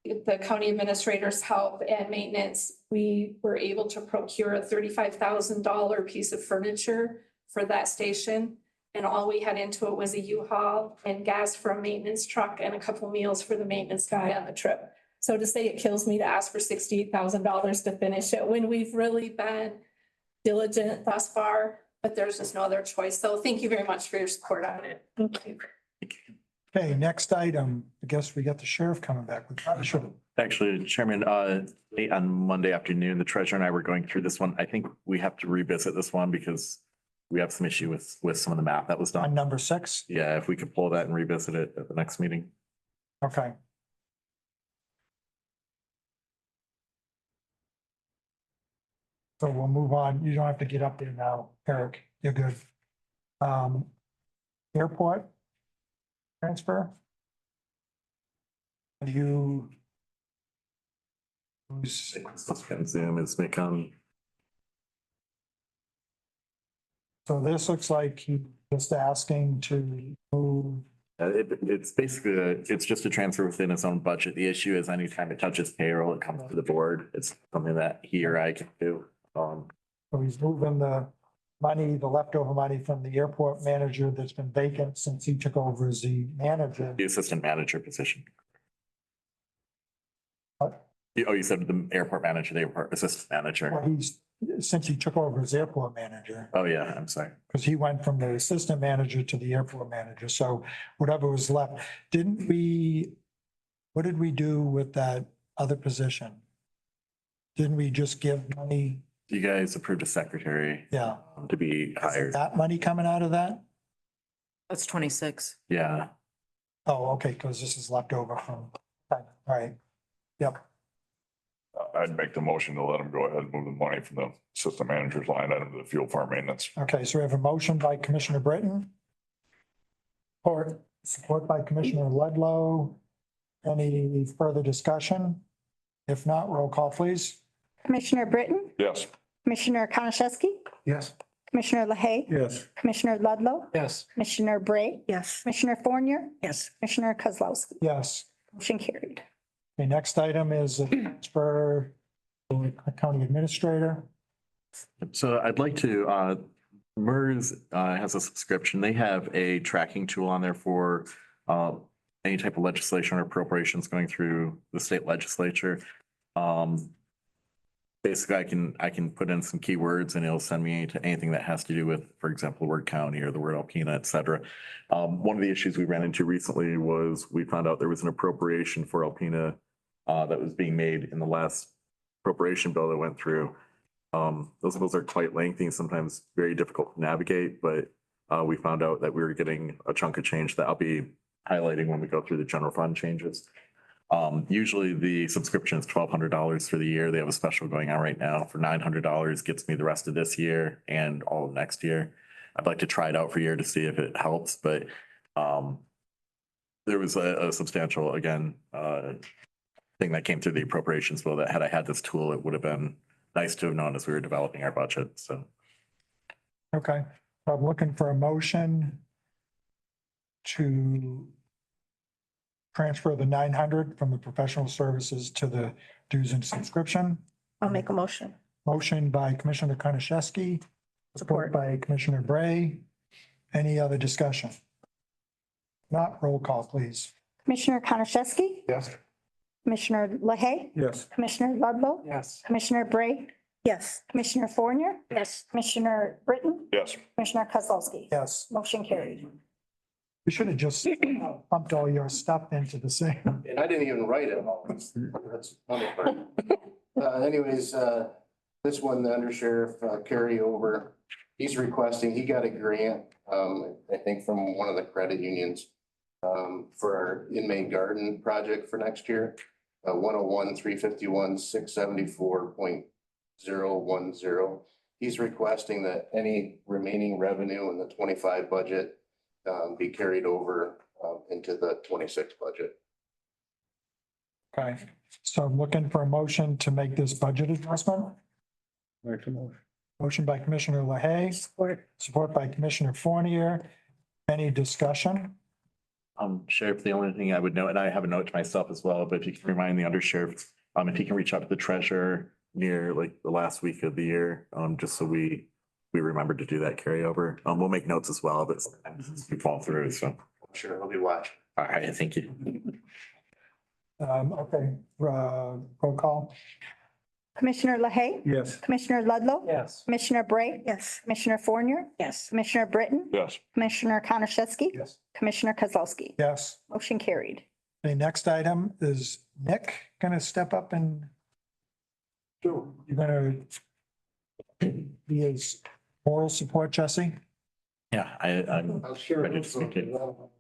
the county administrator's help and maintenance. We were able to procure a $35,000 piece of furniture for that station. And all we had into it was a U-Haul and gas for a maintenance truck and a couple meals for the maintenance guy on the trip. So to say it kills me to ask for $68,000 to finish it when we've really been diligent thus far, but there's just no other choice. So thank you very much for your support on it. Thank you. Okay, next item. I guess we got the sheriff coming back. We probably should. Actually, Chairman, late on Monday afternoon, the treasurer and I were going through this one. I think we have to revisit this one because we have some issue with some of the math that was On done. number 6. Yeah, if we could pull that and revisit it at the next meeting. Okay. So we'll move on. You don't have to get up there now, Eric. You're good. Airport transfer? Are you? Who's, Zoom is Macon. so this looks like he's just asking to move. It's basically, it's just a transfer within his own budget. The issue is anytime it touches payroll, it comes to the board. It's something that he or I can do. So he's moving the money, the leftover money from the airport manager that's been vacant since he took over as the manager. The assistant manager position. What? Oh, you said the airport manager, the airport assistant Well, manager. he's since he took over as airport manager, Oh, yeah, I'm sorry. because he went from the assistant manager to the airport manager. So whatever was left, didn't we, what did we do with that other position? Didn't we just give money? You guys approved a secretary Yeah. to be Is hired. that money coming out of that? That's 26. Yeah. Oh, okay, because this is left over from, all right. Yep, I'd make the motion to let him go ahead and move the money from the system manager's line item to the fuel farm maintenance. okay, so we have a motion by Commissioner Britton. Or support by Commissioner Ludlow. Any further discussion? If not, roll call, please. Commissioner Britton, Yes. Commissioner Konashevsky, Yes. Commissioner LaHaye, Yes. Commissioner Ludlow, Yes. Commissioner Bray, Yes. Commissioner Fournier, Yes. Commissioner Kozlowski. Yes. Motion carried. The next item is for county administrator. So I'd like to, MERS has a subscription. They have a tracking tool on there for any type of legislation or appropriations going through the state legislature. Basically, I can put in some keywords and it'll send me to anything that has to do with, for example, the word county or the word Alpena, et cetera. One of the issues we ran into recently was we found out there was an appropriation for Alpena that was being made in the last appropriation bill that went through. Those bills are quite lengthy and sometimes very difficult to navigate, but we found out that we were getting a chunk of change that I'll be highlighting when we go through the general fund changes. Usually the subscription is $1,200 for the year. They have a special going on right now for $900, gets me the rest of this year and all of next year. I'd like to try it out for a year to see if it helps, but there was a substantial, again, thing that came through the appropriations bill that had I had this tool, it would have been nice to have known as we were developing our budget, so. Okay, I'm looking for a motion to transfer the 900 from the professional services to the dues and subscription. I'll make a motion. Motion by Commissioner Konashevsky, support by Commissioner Bray. Any other discussion? Not roll call, please. Commissioner Konashevsky, Yes. Commissioner LaHaye, Yes. Commissioner Ludlow, Yes. Commissioner Bray, Yes. Commissioner Fournier, Yes. Commissioner Britton, Yes. Commissioner Kozlowski. Yes, Motion carried. we should have just pumped all your stuff into the same. And I didn't even write it all. That's funny part. Anyways, this one, the undersheriff carryover, he's requesting, he got a grant, I think from one of the credit unions for our inmate garden project for next year. 101,351,674.010. He's requesting that any remaining revenue in the 25 budget be carried over into the 26 budget. Okay, so I'm looking for a motion to make this budget adjustment. Make the motion. Motion by Commissioner LaHaye, Support. support by Commissioner Fournier. Any discussion? Sheriff, the only thing I would note, and I have a note to myself as well, but if you can remind the undersheriff, if he can reach out to the treasurer near like the last week of the year, just so we remember to do that carryover. We'll make notes as well, but sometimes we fall through, so. I'm sure he'll be watching. All right, thank you. Okay, roll call. Commissioner LaHaye, Yes. Commissioner Ludlow, Yes. Commissioner Bray, Yes. Commissioner Fournier, Yes. Commissioner Britton, Yes. Commissioner Konashevsky, Yes. Commissioner Kozlowski. Yes. Motion carried. The next item is Nick gonna step up and you're gonna be his moral support, Jesse? Yeah, I'm ready to speak to it. Well,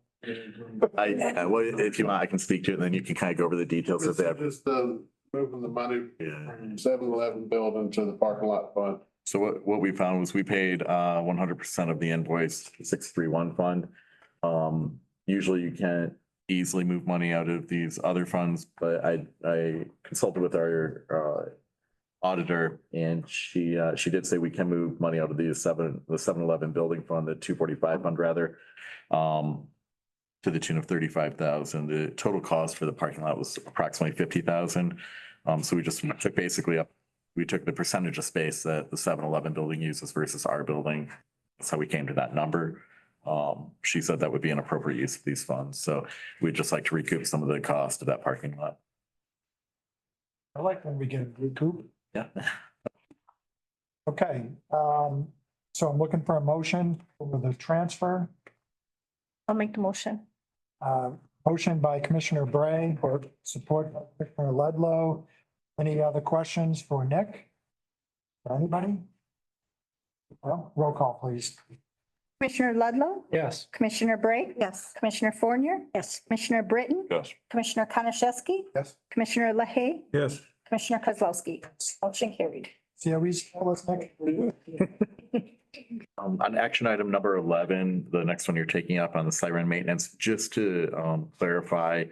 if you want, I can speak to it, and then you can kind of go over the details of that. Just the moving the money Yeah. from 7-Eleven building to the parking lot fund. So what we found was we paid 100% of the invoice, 631 fund. Usually you can't easily move money out of these other funds, but I consulted with our auditor, and she did say we can move money out of the 7-Eleven building fund, the 245 fund rather, to the tune of 35,000. The total cost for the parking lot was approximately 50,000. So we just took we took the percentage of space that the 7-Eleven building uses versus our building. That's how we came to that number. She said that would be an appropriate use of these funds. So we'd just like to recoup some of the cost of that parking lot. I like when we get recoup. Yeah. Okay, so I'm looking for a motion for the transfer. I'll make the motion. Motion by Commissioner Bray or support by Commissioner Ludlow. Any other questions for Nick? Anybody? Well, roll call, please. Commissioner Ludlow, Yes. Commissioner Bray, Yes. Commissioner Fournier, Yes. Commissioner Britton, Yes. Commissioner Konashevsky, Yes. Commissioner LaHaye, Yes. Commissioner Kozlowski. Motion carried. See how we spell this, Nick? On action item number 11, the next one you're taking up on the siren maintenance, just to clarify,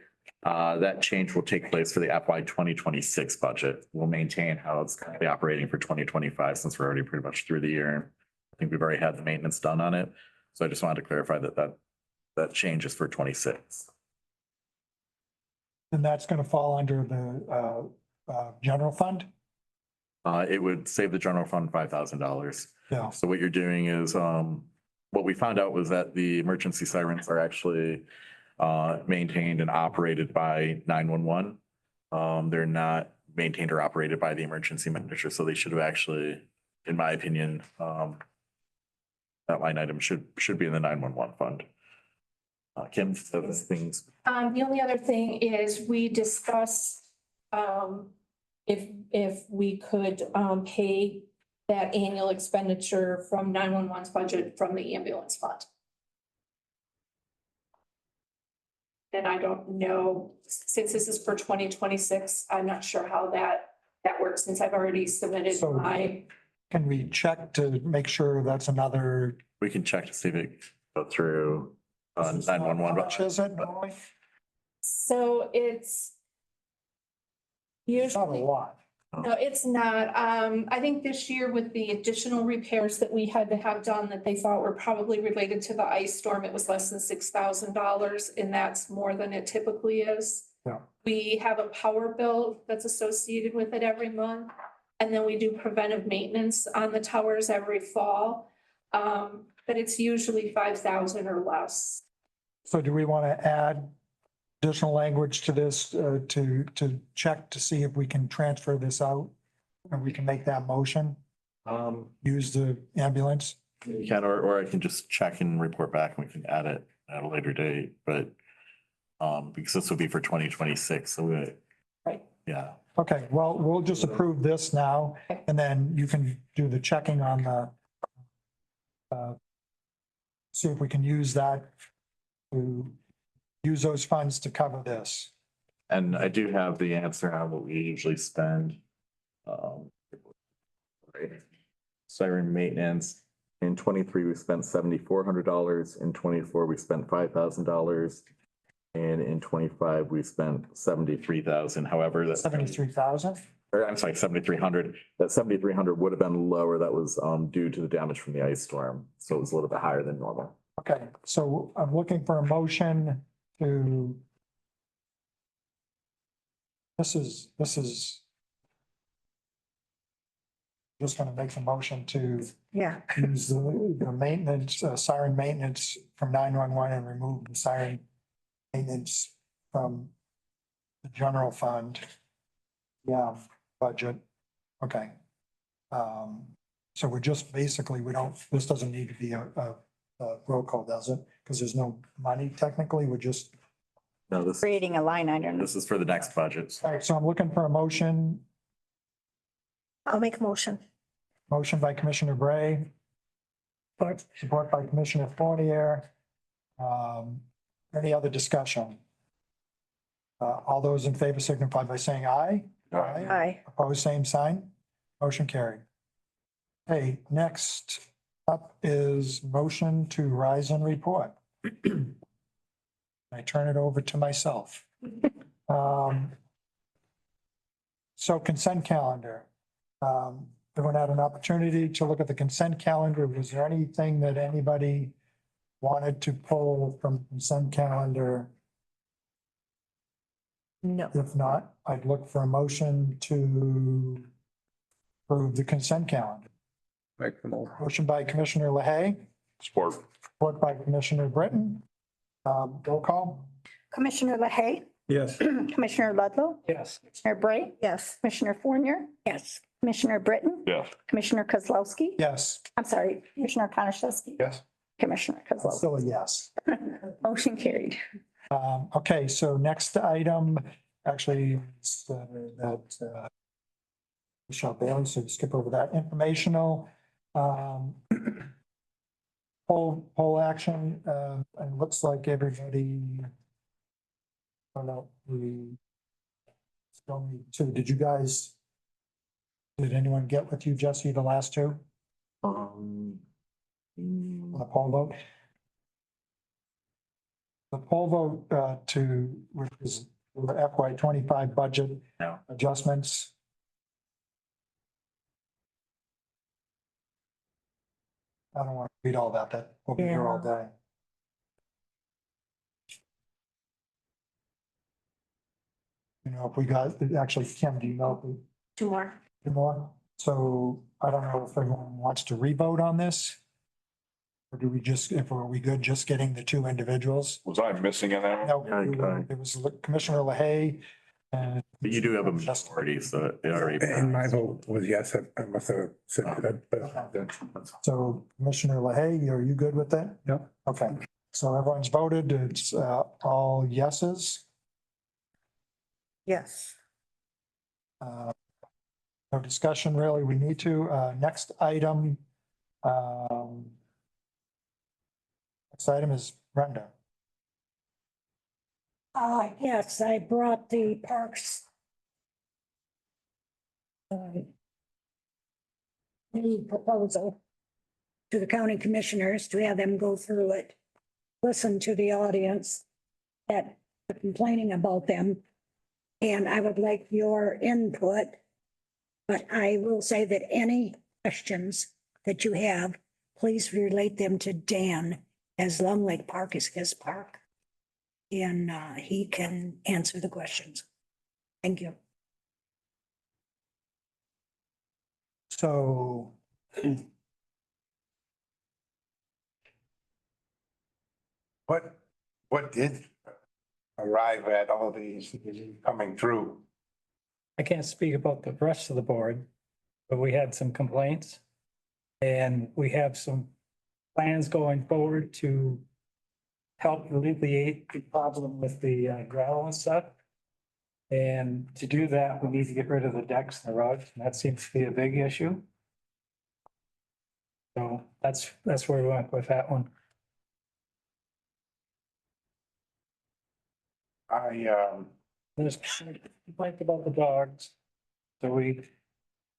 that change will take place for the FY 2026 budget. We'll maintain how it's currently operating for 2025 since we're already pretty much through the year. I think we've already had the maintenance done on it. So I just wanted to clarify that change is for 26. And that's going to fall under the general fund? It would save the general fund $5,000. Yeah. So what you're doing is, what we found out was that the emergency sirens are actually maintained and operated by 911. They're not maintained or operated by the emergency manager, so they should have actually, in my opinion, that line item should be in the 911 fund. Kim, those things. The only other thing is we discussed, if we could, pay that annual expenditure from 911's budget from the ambulance fund. And I don't know, since this is for 2026, I'm not sure how that works since I've already submitted So- my. Can we check to make sure that's another? We can check to see if it go through How 911. much is it normally? So it's It's not a usually, lot. no, it's not. I think this year with the additional repairs that we had to have done that they thought were probably related to the ice storm, it was less than $6,000, and that's more than it typically is. Yeah. We have a power bill that's associated with it every month, and then we do preventive maintenance on the towers every fall. But it's usually 5,000 or less. So do we want to add additional language to this, to check to see if we can transfer this out? And we can make that motion, use the ambulance? You can, or I can just check and report back and we can add it at a later date, but because this will be for 2026, so we, Right. yeah. Okay, well, we'll just approve this now, and then you can do the checking on the see if we can use that to use those funds to cover this. And I do have the answer on what we usually spend. Right. Siren maintenance, in 23, we spent $7,400, in 24, we spent $5,000. And in 25, we spent 73,000. However, that's 73,000? or I'm sorry, 7,300. That 7,300 would have been lower. That was due to the damage from the ice storm. So it was a little bit higher than normal. Okay, so I'm looking for a motion to. This is. Just gonna make a motion to Yeah. use the maintenance, siren maintenance from 911 and remove the siren maintenance from the general fund. Yeah, budget. Okay. So we're just basically, this doesn't need to be a roll call, does it? Because there's no money technically, we're just, No, this Creating a line item. this is for the next budget. all right, so I'm looking for a motion. I'll make a motion. Motion by Commissioner Bray. Support by Commissioner Fournier. Any other discussion? All those in favor signify by saying aye. Aye. Opposed, same sign. Motion carried. Hey, next up is motion to rise and report. I turn it over to myself. So consent calendar. Everyone had an opportunity to look at the consent calendar. Was there anything that anybody wanted to pull from consent calendar? No. If not, I'd look for a motion to approve the consent calendar. Make the motion. Motion by Commissioner LaHaye, Support. support by Commissioner Britton. Roll call? Commissioner LaHaye, Yes. Commissioner Ludlow, Yes. Commissioner Bray. Yes. Commissioner Fournier. Yes. Commissioner Britton, Yeah. Commissioner Kozlowski. Yes, I'm sorry, Commissioner Konashevsky. Yes. Commissioner Kozlowski. still a yes. Motion carried. Okay, so next item, actually, it's, Michelle Bailey, so skip over that. Informational, poll action, and looks like everybody. I don't know, we still need to, did anyone get with you, Jesse, the last two on the poll vote? The poll vote, which is the FY 25 budget No. adjustments. I don't want to read all that we'll be here all day. You know, if we got, actually, Kim, do you know? if we- Two more. Two more? So I don't know if everyone wants to re-vote on this? Or do we just, are we good just getting the two individuals? Was I missing in that? No, Okay. it was Commissioner LaHaye and. But you do have a majority, so it already. And my vote was yes, I must have said that, but So Commissioner LaHaye, are you good with that? Yep. Okay, so everyone's voted. It's all yeses. Yes. No discussion really. We need to. Next item. Next item is Brenda. Yes, I brought the parks. New proposal to the county commissioners to have them go through it, listen to the audience that are complaining about them. And I would like your input, but I will say that any questions that you have, please relate them to Dan, as Long Lake Park is his park. And he can answer the questions. Thank you. So. what did arrive at all these coming through? I can't speak about the rest of the board, but we had some complaints. And we have some plans going forward to help alleviate the problem with the gravel and stuff. And to do that, we need to get rid of the decks and the rugs, and that seems to be a big issue. So that's where we went with that one. There's complaints about the dogs. So we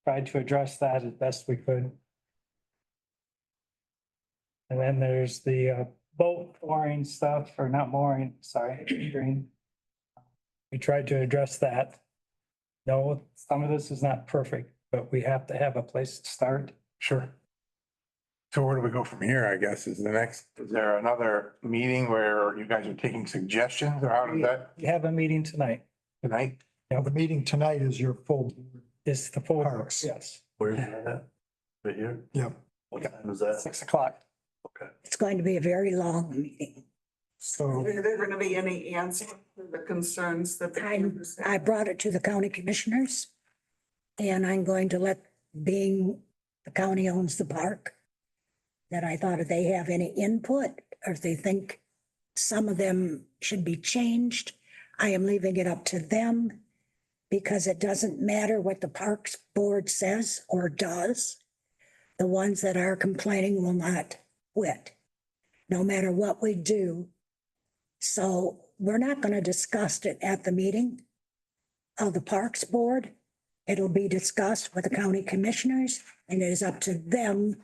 tried to address that as best we could. And then there's the boat mooring stuff, or not mooring, sorry, green. We tried to address that. No, some of this is not perfect, but we have to have a place to start. Sure. So where do we go from here, I guess, is the next, is there another meeting where you guys are taking suggestions, or how does that We have a meeting tonight. tonight? The meeting tonight is your full. It's the full, Parks. yes, Where's that at? Right here? Yep. What time is that? 6 o'clock. It's going to be a very long meeting. So, Are there gonna be any answer to the concerns that the campers have? I brought it to the county commissioners. And I'm going to let, being the county owns the park, that I thought if they have any input, or if they think some of them should be changed, I am leaving it up to them, because it doesn't matter what the Parks Board says or does. The ones that are complaining will not quit, no matter what we do. So we're not going to discuss it at the meeting of the Parks Board. It'll be discussed with the county commissioners, and it is up to them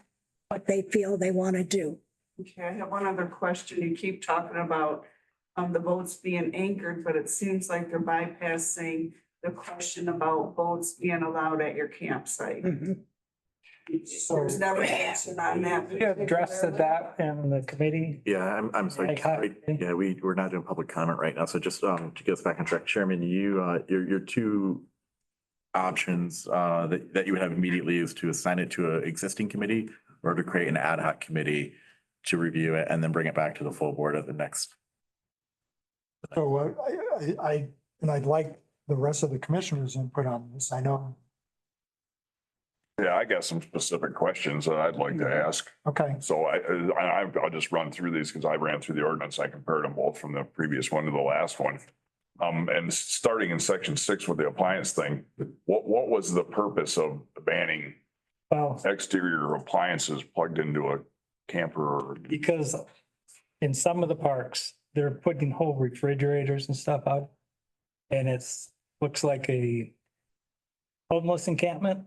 what they feel they want to do. Okay, I have one other question. You keep talking about the boats being anchored, but it seems like they're bypassing the question about boats being allowed at your campsite. There's never an answer on that. We addressed that in the committee. Yeah, I'm sorry. Like how- Yeah, we're not doing public comment right now. So just to get us back on track, Chairman, your two options that you would have immediately is to assign it to an existing committee or to create an ad hoc committee to review it and then bring it back to the full board at the next. so I'd like the rest of the commissioners input on this. I know Yeah, I got some specific questions that I'd like to ask. Okay, So I'll just run through these because I ran through the ordinance. I compared them both from the previous one to the last one. And starting in section 6 with the appliance thing, what was the purpose of banning Well, exterior appliances plugged into a camper? Or because in some of the parks, they're putting whole refrigerators and stuff out. And looks like a homeless encampment.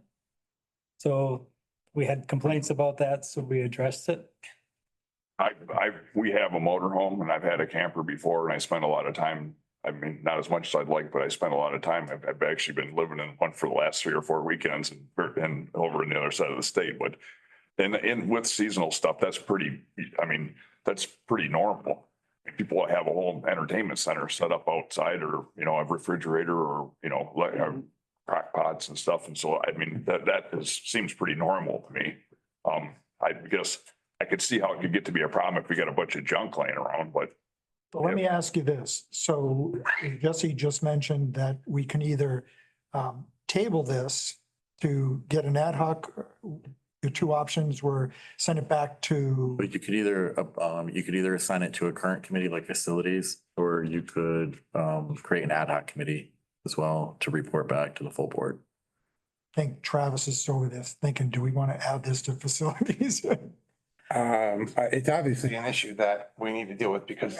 So we had complaints about that, so we addressed it. we have a motorhome and I've had a camper before and I spent a lot of time. I mean, not as much as I'd like, but I spent a lot of time. I've actually been living in one for the last 3 or 4 weekends and over on the other side of the state, but and with seasonal stuff, that's pretty, I mean, that's pretty normal. People have a whole entertainment center set up outside or, you know, a refrigerator or, you know, like crock pots and stuff. And so, I mean, seems pretty normal to me. I guess I could see how it could get to be a problem if we got a bunch of junk laying around, but well, let me ask you this. So Jesse just mentioned that we can either table this to get an ad hoc. The two options were send it back to, But you could either assign it to a current committee like facilities, or you could create an ad hoc committee as well to report back to the full board. I think Travis is over this thinking, do we want to add this to facilities? It's obviously an issue that we need to deal with because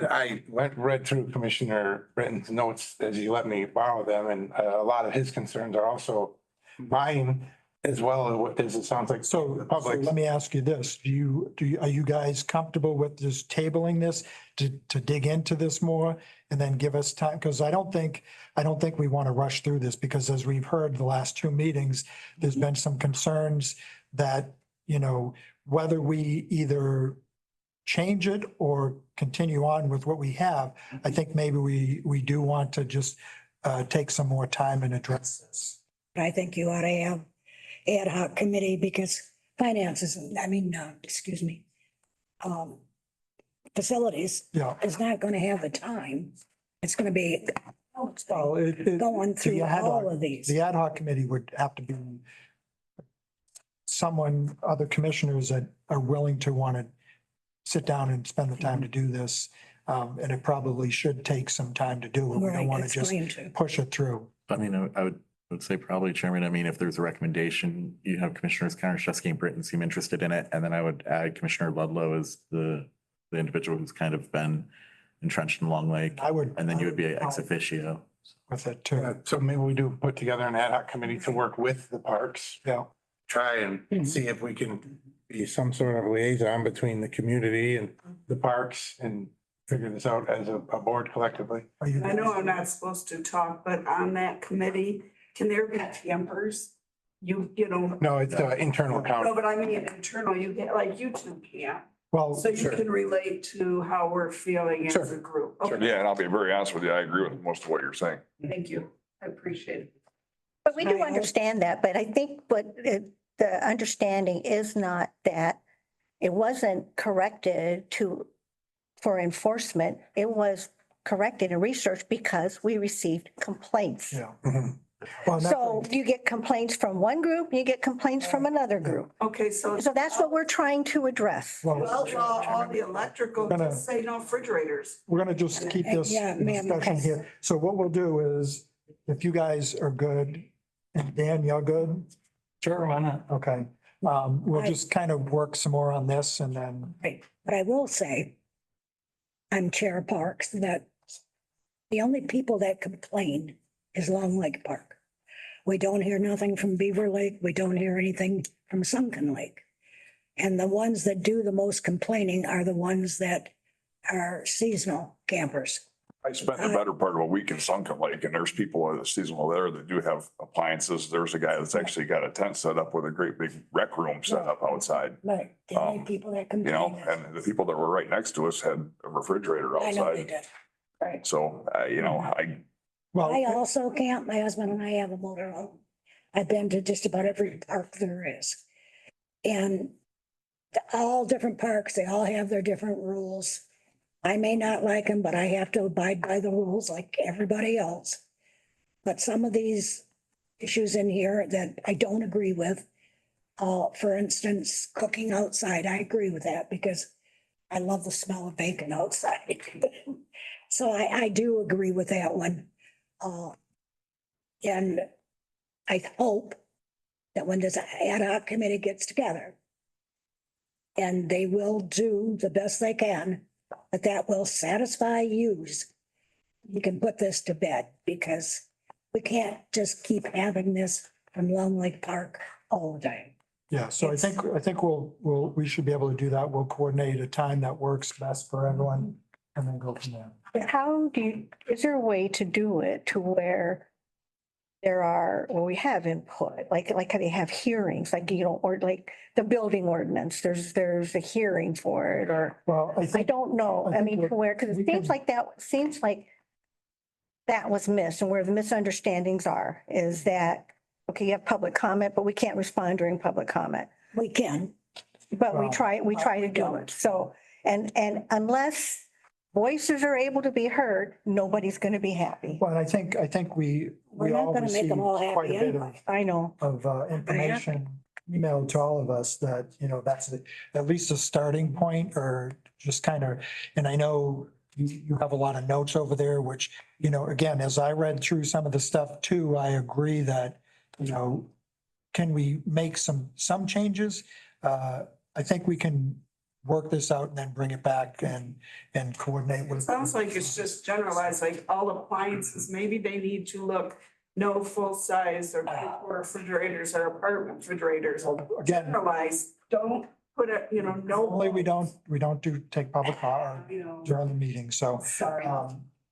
I read through Commissioner Britton's notes as you let me borrow them, and a lot of his concerns are also mine as well as it sounds like So the public. let me ask you this, are you guys comfortable with just tabling this to dig into this more and then give us time? Because I don't think we want to rush through this because as we've heard the last 2 meetings, there's been some concerns that, you know, whether we either change it or continue on with what we have, I think maybe we do want to just take some more time and address this. I think you ought to have ad hoc committee because finances, excuse me. Facilities Yeah. is not going to have the time. It's going to be Well, going through the ad hoc- all of these. The ad hoc committee would have to be other commissioners that are willing to want to sit down and spend the time to do this. And it probably should take some time to do it. We don't Right, want to it's just going to. push it through. I mean, I would say probably, Chairman, I mean, if there's a recommendation, you have Commissioners Karnashewski and Britton seem interested in it, and then I would add Commissioner Ludlow as the individual who's kind of been entrenched in Long Lake, I would. and then you would be ex officio. With it too. So maybe we do put together an ad hoc committee to work with the parks. Yeah. Try and see if we can be some sort of liaison between the community and the parks and figure this out as a board collectively. Are you? I know I'm not supposed to talk, but on that committee, can there be campers? You know, No, it's internal no, count. but I mean internal, you get like you two can. Well, So you Sure. can relate to how we're feeling as Sure. a group. Sure. Okay, yeah, and I'll be very honest with you. I agree with most of what you're saying. thank you. I appreciate it. But we do understand that, but I think the understanding is not that it wasn't corrected for enforcement. It was corrected and researched because we received complaints. yeah. Mhm. Well, So you get complaints from one group, you get complaints from another group. Okay, so. So that's what we're trying to address. well, Outlaw all the electrical, Gonna- just say no refrigerators. we're gonna just keep this Yeah, ma'am, discussion okay. here. So what we'll do is, if you guys are good, and Dan, you're good? Sure, why not? Okay. We'll I- just kind of work some more on this and then, Right, but I will say, I'm Chair of Parks, that the only people that complain is Long Lake Park. We don't hear nothing from Beaver Lake. We don't hear anything from Sunken Lake. And the ones that do the most complaining are the ones that are seasonal campers. I spent the better part of a week in Sunken Lake and there's people that are seasonal there that do have appliances. There's a guy that's actually got a tent set up with a great big rec room set up outside. Right. The only people that You know, complain. and the people that were right next to us had a refrigerator I know they outside. did. Right. So, you know, well, I also camp. My husband and I have a motorhome. I've been to just about every park there is. And all different parks, they all have their different rules. I may not like them, but I have to abide by the rules like everybody else. But some of these issues in here that I don't agree with. For instance, cooking outside, I agree with that because I love the smell of bacon outside. So I do agree with that one. And I hope that when this ad hoc committee gets together, and they will do the best they can, that will satisfy yous. You can put this to bed because we can't just keep having this from Long Lake Park all the time. Yeah, so I think we should be able to do that. We'll coordinate a time that works best for everyone and then go from there. But how do you, is there a way to do it to where there are, when we have input, like how they have hearings, like, you know, or like the building ordinance, there's a hearing for it, or Well, I don't know. I mean, we're- where, because we it seems can- like that was missed, and where the misunderstandings are is that, okay, you have public comment, but we can't respond during public comment. We can. But we Well, try to do it. So, and unless voices are able to be heard, nobody's going to be happy. Well, I think we We're not all gonna make received them all quite a happy bit of anyway. I know. information emailed to all of us that, you know, that's at least a starting point or just kind of, and I know you have a lot of notes over there, which, you know, again, as I read through some of the stuff too, I agree that, you know, can we make some changes? I think we can work this out and then bring it back and coordinate It with. sounds like it's just generalized, like all appliances, maybe they need to look no full size or refrigerators or apartment refrigerators. Again, Generalized, don't put it, you know, no. normally we don't take public comment You know, during the meeting, so. sorry.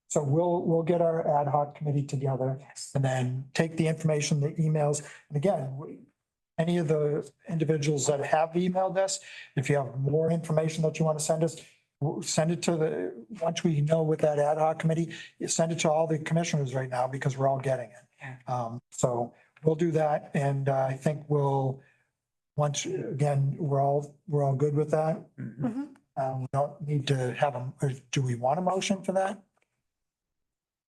So we'll get our ad hoc committee together and then take the information, the emails. And again, any of the individuals that have emailed us, if you have more information that you want to send us, send it to once we know with that ad hoc committee, you send it to all the commissioners right now because we're all getting it. So we'll do that. And I think once, again, we're all good with that. We don't need to have or do we want a motion for that?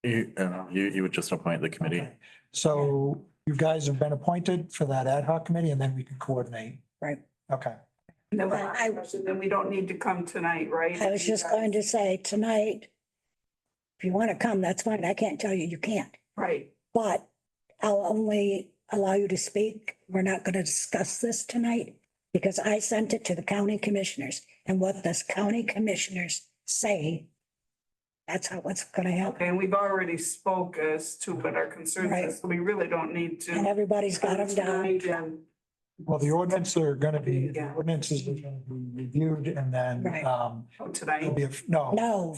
You would just appoint the committee. Okay. So you guys have been appointed for that ad hoc committee and then we can coordinate. Right. Okay. Then we don't need to come tonight, right? I was just going to say tonight, if you want to come, that's fine. I can't tell you you can't, Right. but I'll only allow you to speak. We're not going to discuss this tonight because I sent it to the county commissioners, and what the county commissioners say, that's how it's going to happen. Okay, and we've already spoke as to what our concerns Right. is, so we really don't need to. And everybody's got them down. Again. Well, the ordinances are going to be, Yeah. ordinances are going to be reviewed and then, Right. Oh, there'll tonight. be no, No.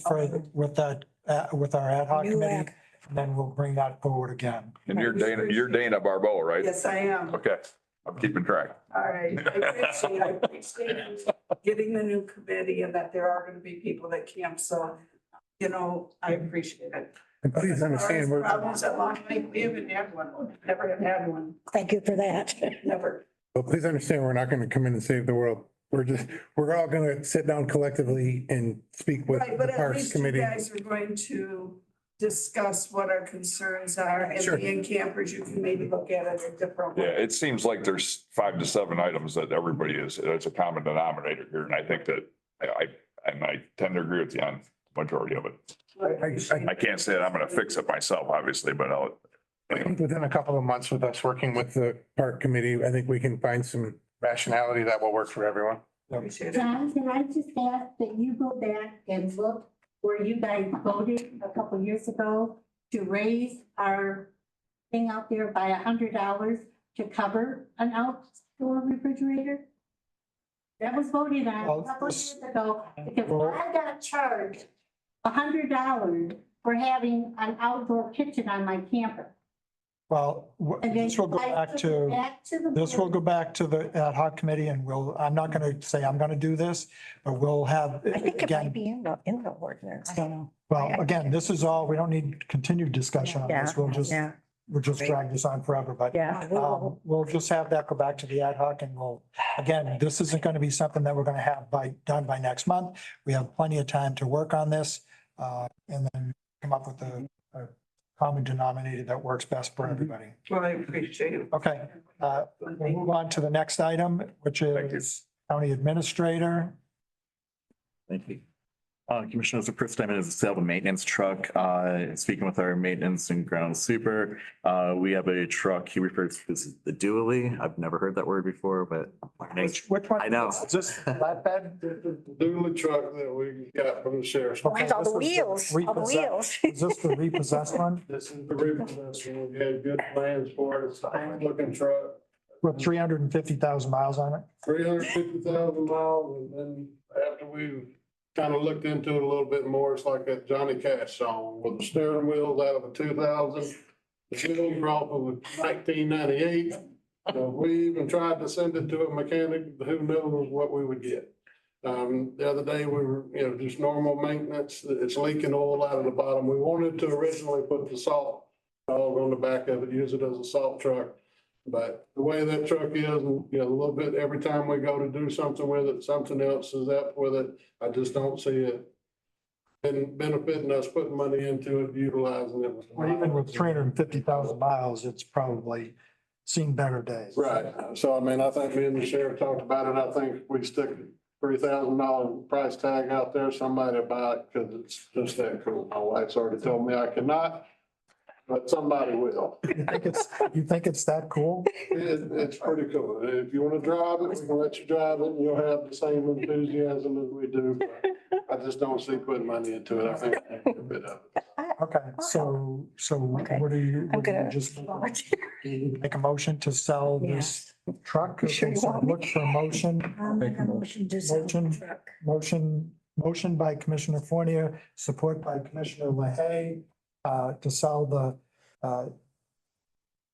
with our ad hoc New committee, act. and then we'll bring that forward again. And you're Dana Barbeau, right? Yes, I am. Okay, I'm keeping track. All right. I appreciate getting the new committee and that there are going to be people that camp. So, you know, I appreciate it. And please understand, we're, Problems at Long Lake, we haven't had one. Never have had one. Thank you for that. Never. but please understand, we're not going to come in and save the world. We're all going to sit down collectively and speak with Right, the but at Parks least you Committee. guys are going to discuss what our concerns are and Sure. being campers, you can maybe look at it a different way. Yeah, it seems like there's 5 to 7 items that everybody it's a common denominator here. And I think that I tend to agree with you on the majority of it. I can't say that I'm going to fix it myself, obviously, but I think within a couple of months with us working with the Park Committee, I think we can find some rationality that will work for everyone. Appreciate it. John, can I just ask that you go back and look where you guys voted a couple years ago to raise our thing out there by $100 to cover an outdoor refrigerator? That was voted on a couple of years ago because I got charged $100 for having an outdoor kitchen on my camper. Well, And then this will go I back took it to, back to the this will board. go back to the ad hoc committee and I'm not going to say I'm going to do this, but we'll have, I think it might again, be in the ordinance. I don't know. well, again, this is all, we don't need continued discussion on this. We'll just drag this on forever, but Yeah. we'll just have that go back to the ad hoc and again, this isn't going to be something that we're going to have done by next month. We have plenty of time to work on this and then come up with a common denominator that works best for everybody. Well, I appreciate it. Okay, we'll move on to the next item, which is county administrator. Thank you. Commissioners, the first item is the sale of a maintenance truck. Speaking with our maintenance and ground super, we have a truck, he refers to as the dually. I've never heard that word before, but Which one? I know. Is this flatbed? Dually truck that we got from the sheriff's. Okay, Mine's all the this is wheels, all the repossessed- wheels. Is this the repossessed one This is the repossession. We had good plans for it. It's a fine looking truck. with 350,000 miles on it? 350,000 miles, and then after we kind of looked into it a little bit more, it's like that Johnny Cash song with the steering wheels out of a 2000. The wheels were off of a 1998. We even tried to send it to a mechanic, who knows what we would get. The other day, we were, just normal maintenance, it's leaking oil out of the bottom. We wanted to originally put the salt dog on the back of it, use it as a salt truck. But the way that truck is, and, a little bit, every time we go to do something with it, something else is up with it. I just don't see it benefiting us putting money into it, utilizing it. Well, even with 350,000 miles, it's probably seen better days. Right. So, I think me and the sheriff talked about it. I think if we stick $3,000 price tag out there, somebody will buy it because it's just that cool. My wife's already told me I cannot, but somebody will. You think it's that cool? It's pretty cool. If you want to drive it, we can let you drive it and you'll have the same enthusiasm as we do. I just don't see putting money into it. I think a bit of it. Okay, so Okay. what are you? I'm gonna. Just make a motion to sell this truck? You sure you want me? Look for a motion. I'll make a motion to sell the Motion. truck. Motion by Commissioner Fournier, support by Commissioner LaHaye, to sell the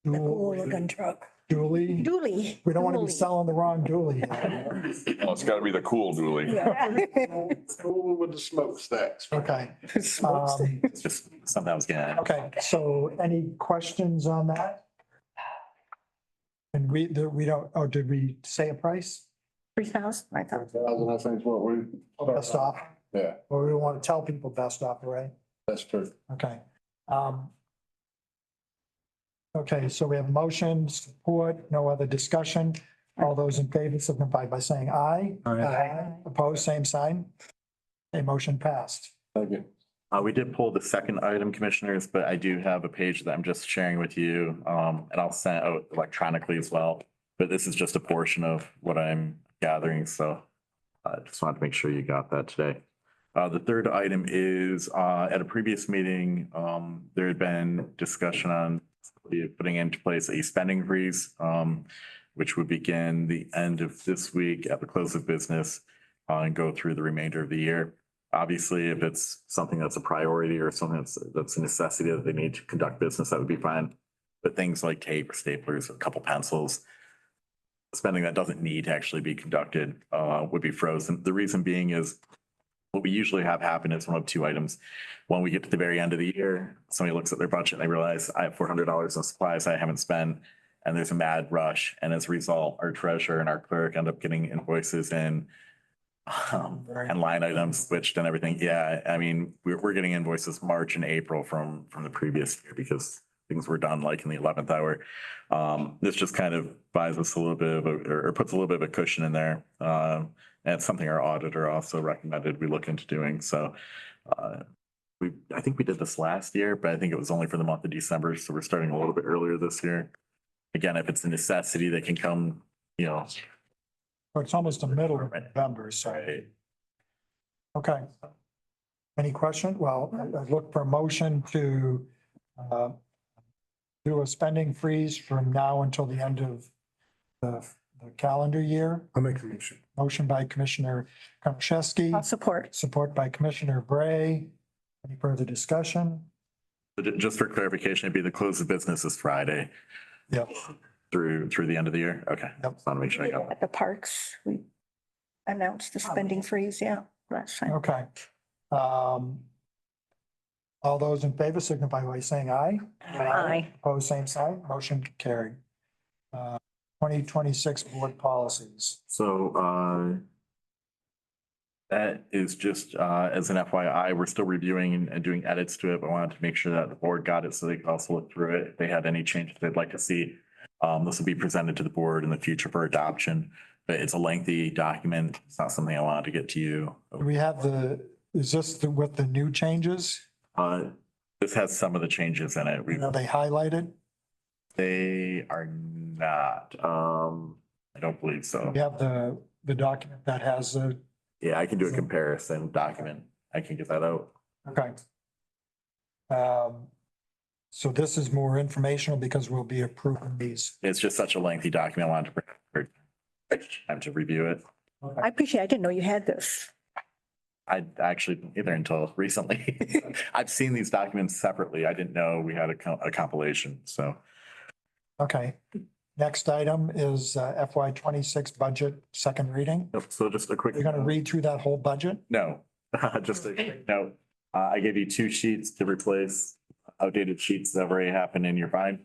The cool looking truck. dually. Dually. We don't want to be Dually. selling the wrong dually. Oh, it's gotta be the cool dually. Cool with the smokestacks. Okay. it's just something I was getting. Okay, so any questions on that? And we don't, oh, did we say a price? 3,000, I thought. 1,000, I think is what we. Best off? Yeah, Or we don't want to tell people best off, right? that's true. Okay. Okay, so we have motion, support, no other discussion. All those in favor signify by saying aye. Aye. Opposed, same sign. A motion passed. Thank you. We did pull the second item, commissioners, but I do have a page that I'm just sharing with you, and I'll send it out electronically as well. But this is just a portion of what I'm gathering, so I just wanted to make sure you got that today. The third item is, at a previous meeting, there had been discussion on putting into place a spending freeze, which would begin the end of this week at the close of business, and go through the remainder of the year. Obviously, if it's something that's a priority or something that's a necessity that they need to conduct business, that would be fine. But things like tape, staplers, a couple pencils, spending that doesn't need to actually be conducted, would be frozen. The reason being is what we usually have happen is one of two items. When we get to the very end of the year, somebody looks at their budget and they realize I have $400 in supplies I haven't spent, and there's a mad rush. And as a result, our treasurer and our clerk end up getting invoices in and line items switched and everything. Yeah, I mean, we're getting invoices March and April from the previous year because things were done like in the 11th hour. This just kind of buys us a little bit of or puts a little bit of a cushion in there. And it's something our auditor also recommended we look into doing. So I think we did this last year, but I think it was only for the month of December. So we're starting a little bit earlier this year. Again, if it's a necessity that can come, It's almost the middle of November, so. Okay. Any question? Well, I look for a motion to do a spending freeze from now until the end of the calendar year. I'll make the motion. Motion by Commissioner Komczewski. I'll support. Support by Commissioner Bray. Any further discussion? Just for clarification, it'd be the close of business is Friday. Yep. Through the end of the year? Okay. Yep. Just want to make sure I got that. At the parks, we announced the spending freeze, last time. Okay. All those in favor signify by saying aye. Aye. Opposed, same sign. Motion carried. 2026 board policies. So, That is just, as an FYI, we're still reviewing and doing edits to it, but I wanted to make sure that the board got it so they could also look through it. If they had any changes they'd like to see, this will be presented to the board in the future for adoption. But it's a lengthy document. It's not something I wanted to get to you. We have is this with the new changes? This has some of the changes in it. Are they highlighted? They are not. I don't believe so. We have the document that has the, Yeah, I can do a comparison document. I can get that out. okay. So this is more informational because we'll be approving these. It's just such a lengthy document. I wanted to bring time to review it. I appreciate, I didn't know you had this. I actually didn't either until recently. I've seen these documents separately. I didn't know we had a compilation, so. Okay. Next item is FY 26 budget, second reading. So just a quick. You're gonna read through that whole budget? No, just a quick note. I gave you 2 sheets to replace outdated sheets that have already happened in your file.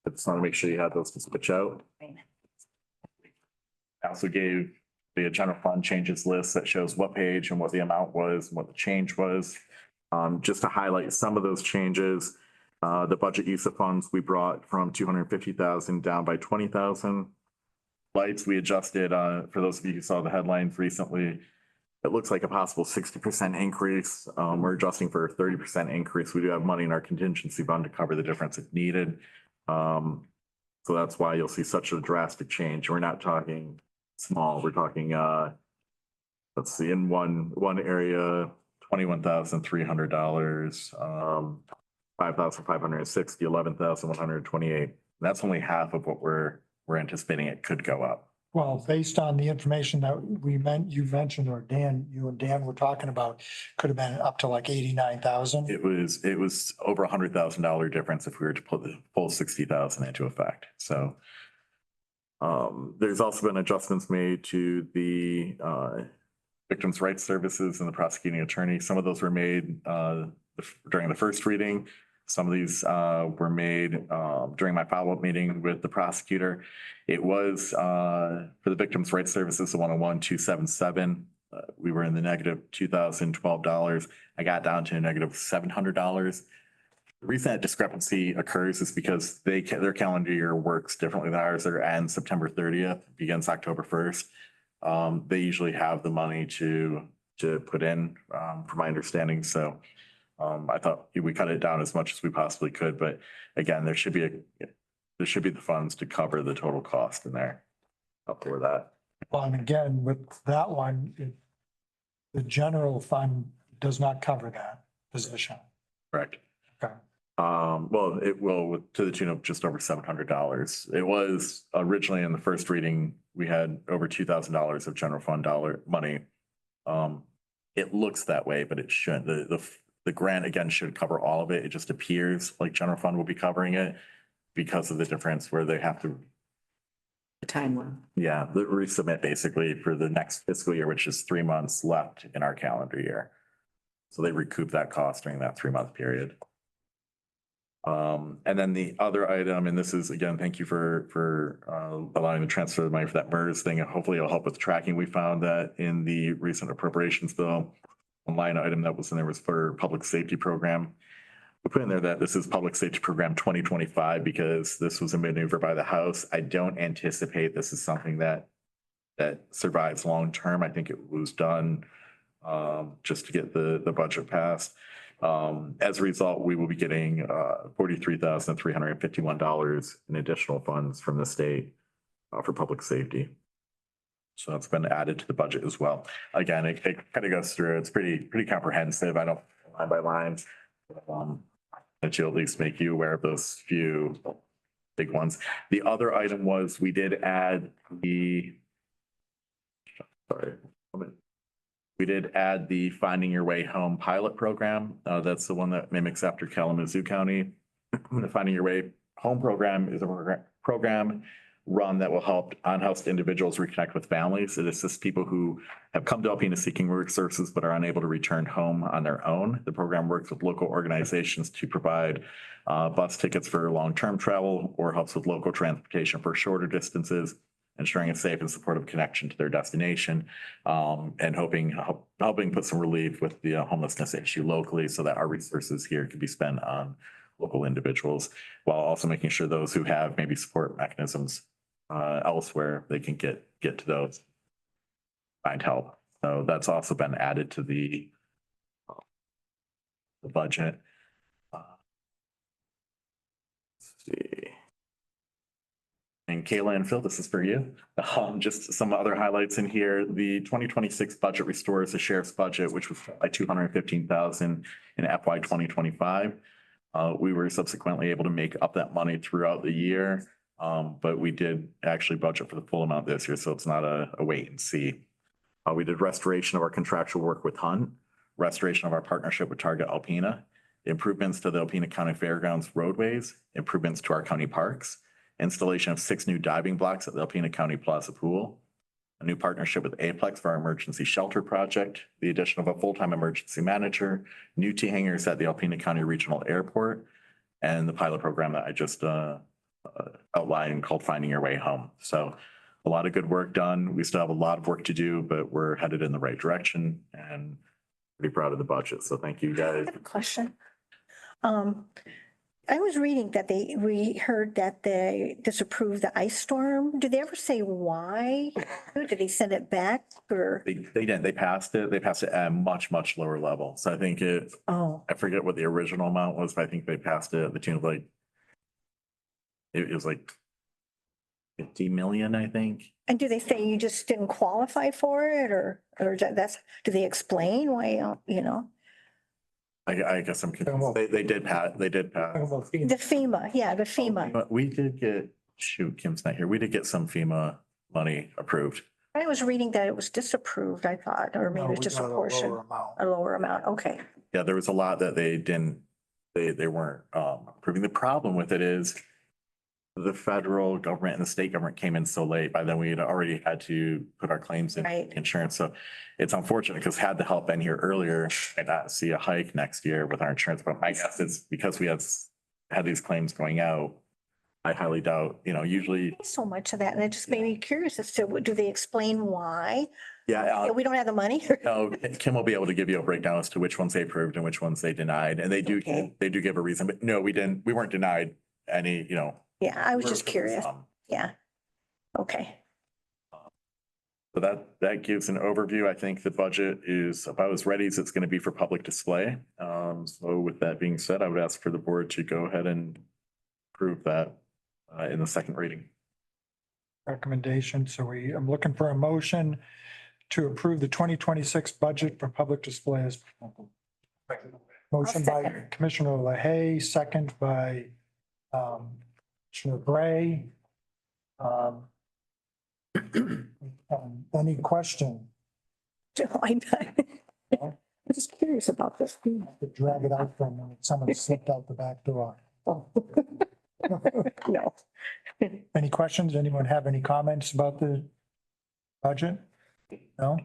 I just want to make sure you have those to switch out. I also gave the general fund changes list that shows what page and what the amount was, and what the change was. Just to highlight some of those changes, the budget use of funds, we brought from 250,000 down by 20,000. Lights, we adjusted, for those of you who saw the headlines recently, it looks like a possible 60% increase. We're adjusting for a 30% increase. We do have money in our contingency fund to cover the difference if needed. So that's why you'll see such a drastic change. We're not talking small, we're talking, let's see, in one area, $21,300, 5,560, 11,128. That's only half of what we're anticipating it could go up. Well, based on the information that you mentioned, or you and Dan were talking about, could have been up to like 89,000. It was over $100,000 difference if we were to put the full 60,000 into effect. So there's also been adjustments made to the victims' rights services and the prosecuting attorney. Some of those were made during the first reading. Some of these were made during my follow-up meeting with the prosecutor. It was for the victims' rights services, the 101,277. We were in the negative $2,012. I got down to a negative $700. The reason that discrepancy occurs is because their calendar year works differently than ours. Their end September 30th, begins October 1st. They usually have the money to put in, from my understanding. So I thought we cut it down as much as we possibly could, but again, there should be the funds to cover the total cost in there for that. Well, and again, with that one, the general fund does not cover that position. Correct. Okay. Well, it will to the tune of just over $700. It was originally in the first reading, we had over $2,000 of general fund money. It looks that way, but it shouldn't. The grant again should cover all of it. It just appears like general fund will be covering it because of the difference where they have to. The timeline. Yeah, resubmit basically for the next fiscal year, which is 3 months left in our calendar year. So they recoup that cost during that 3-month period. And then the other item, and this is again, thank you for allowing the transfer of money for that MERS thing. And hopefully it'll help with tracking. We found that in the recent appropriations bill, one line item that was in there was for public safety program. We put in there that this is public safety program 2025 because this was a maneuver by the House. I don't anticipate this is something that survives long term. I think it was done just to get the budget passed. As a result, we will be getting $43,351 in additional funds from the state for public safety. So that's been added to the budget as well. Again, it kind of goes through, it's pretty comprehensive. I don't line by line. That you'll at least make you aware of those few big ones. The other item was we did add the Finding Your Way Home pilot program. That's the one that mimics after Kalamazoo County. The Finding Your Way Home program is a program run that will help unhoused individuals reconnect with families. It assists people who have come to Alpena seeking work services but are unable to return home on their own. The program works with local organizations to provide bus tickets for long-term travel or helps with local transportation for shorter distances. ensuring a safe and supportive connection to their destination, and helping put some relief with the homelessness issue locally so that our resources here could be spent on local individuals, while also making sure those who have maybe support mechanisms elsewhere, they can get to those, find help. So that's also been added to the budget. Let's see. And Kayla and Phil, this is for you. Just some other highlights in here. The 2026 budget restores the sheriff's budget, which was by 215,000 in FY 2025. We were subsequently able to make up that money throughout the year, but we did actually budget for the full amount this year, so it's not a wait and see. We did restoration of our contractual work with Hunt, restoration of our partnership with Target Alpena, improvements to the Alpena County Fairgrounds roadways, improvements to our county parks, installation of 6 new diving blocks at the Alpena County Plaza Pool, a new partnership with Aplex for our emergency shelter project, the addition of a full-time emergency manager, new T-hangers at the Alpena County Regional Airport, and the pilot program that I just outlined called Finding Your Way Home. So a lot of good work done. We still have a lot of work to do, but we're headed in the right direction and pretty proud of the budget. So thank you guys. I have a question. I was reading that we heard that they disapproved the ice storm. Did they ever say why? Did they send it back or? They didn't. They passed it. They passed it at a much, much lower level. So I think I forget what the original amount was, but I think they passed it at the tune of like, it was like 50 million, I think. And do they say you just didn't qualify for it or do they explain why, you know? I guess I'm confused. They did pass. The FEMA, yeah, the FEMA. But we did get, shoot, Kim's not here. We did get some FEMA money approved. I was reading that it was disapproved, I thought, or maybe it's just a portion, a lower amount. Okay. Yeah, there was a lot that they didn't, they weren't approving. The problem with it is the federal government and the state government came in so late. By then we had already had to put our claims in insurance. So it's unfortunate because had the help been here earlier, I'd not see a hike next year with our insurance. But my guess is because we had these claims going out, I highly doubt, usually. So much of that. And it just made me curious as to, do they explain why? Yeah. We don't have the money? No, Kim will be able to give you a breakdown as to which ones they approved and which ones they denied. And they do give a reason, but no, we weren't denied any, Yeah, I was just curious. Yeah. Okay. So that gives an overview. I think the budget is about as ready as it's going to be for public display. So with that being said, I would ask for the board to go ahead and approve that in the second reading. Recommendation. So I'm looking for a motion to approve the 2026 budget for public displays. Motion by Commissioner LaHaye, second by Commissioner Gray. Any question? I'm just curious about this. To drag it out from when someone slipped out the back door. No. Any questions? Anyone have any comments about the budget? No?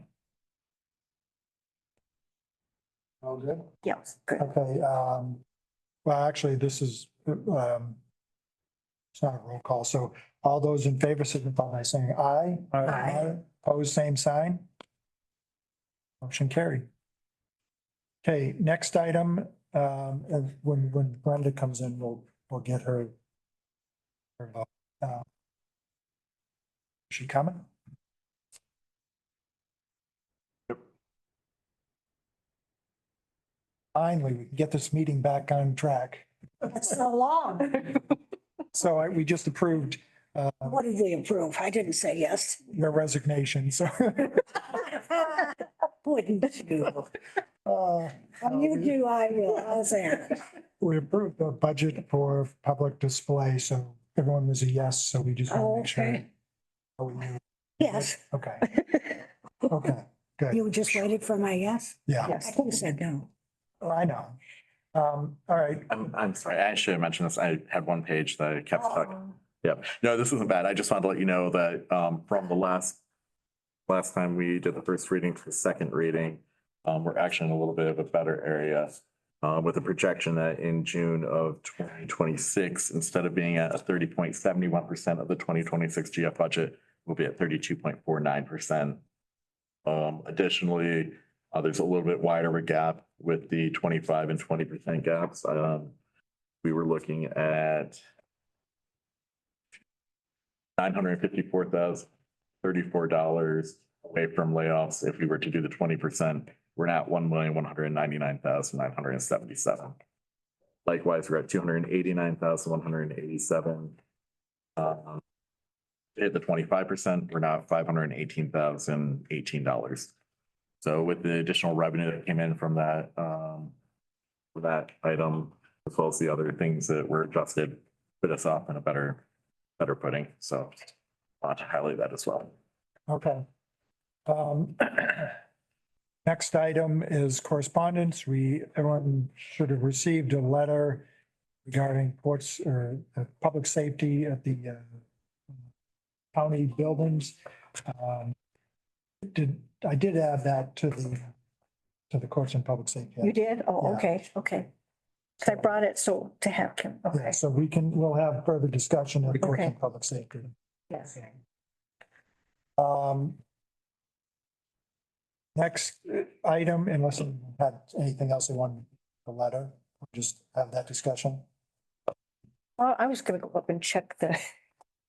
All good? Yes, good. Okay, well, actually, this is, it's not a roll call, so all those in favor signify by saying aye. Aye. Opposed, same sign. Motion carried. Okay, next item, and when Brenda comes in, we'll get her. Is she coming? Finally, we can get this meeting back on track. That's so long. So we just approved What did we approve? I didn't say yes. your resignation, so. Wouldn't you? When you do, I will. How's that? We approved the budget for public display, so everyone was a yes, so we just want to make sure. Okay. Oh, we knew. Yes. Okay. Okay, good. You just waited for my yes? Yeah, I could have said no. oh, I know. All right, I'm sorry, I should have mentioned this. I had one page that I kept stuck. Yep. No, this isn't bad. I just wanted to let you know that from the last time we did the first reading to the second reading, we're actually in a little bit of a better area with a projection that in June of 2026, instead of being at a 30.71% of the 2026 GF budget, will be at 32.49%. Additionally, there's a little bit wider of a gap with the 25 and 20% gaps. We were looking at $954,034 away from layoffs. If we were to do the 20%, we're now at $1,199,977. Likewise, we're at $289,187. At the 25%, we're now at $518,018. So with the additional revenue that came in from that, for that item, as well as the other things that were adjusted, put us off in a better footing. So I want to highlight that as well. Okay. Next item is correspondence. Everyone should have received a letter regarding ports or public safety at the county buildings. I did add that to the courts and public safety. You did? Oh, Yeah. okay. So I brought it so to have him. Yeah, Okay, so we'll have further discussion at courts and Okay. public safety. yes. Next item, unless you had anything else you want, the letter, just have that discussion. Well, I was gonna go up and check the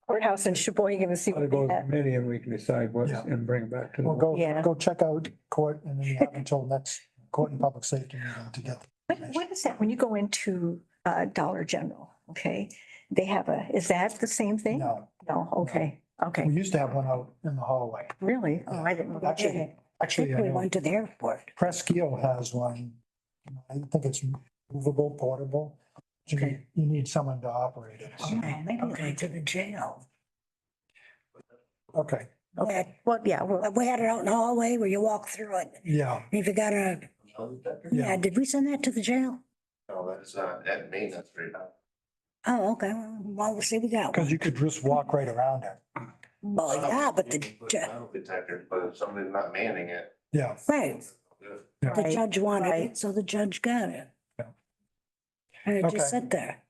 courthouse in Sheboygan and see I'll what go they to had. committee and we can decide what Yeah. and bring it back to. We'll the go, Yeah. go check out court and then you have until next court and public safety meeting to get. What is that? When you go into Dollar General, okay? They have is that the same thing? No, No, okay, we okay. used to have one out in the hallway. Really? Oh, I didn't know. that. Actually, I I think we know went to the airport. Presqu'île has one. I think it's movable, portable. You need someone to operate it. Maybe we went to the jail. Okay, Well, yeah, well, We had it out in the hallway where you walk through it. yeah, If you got yeah, did we send that to the jail? No, that's at Main, that's right now. Oh, okay. Well, we'll see, we got because one. you could just walk right around it. Well, yeah, but You can put metal detectors, but if somebody's not manning it. Yeah, right, good. the Right, judge wanted right. it, so the judge got it. Yeah. And it Okay. just sat there.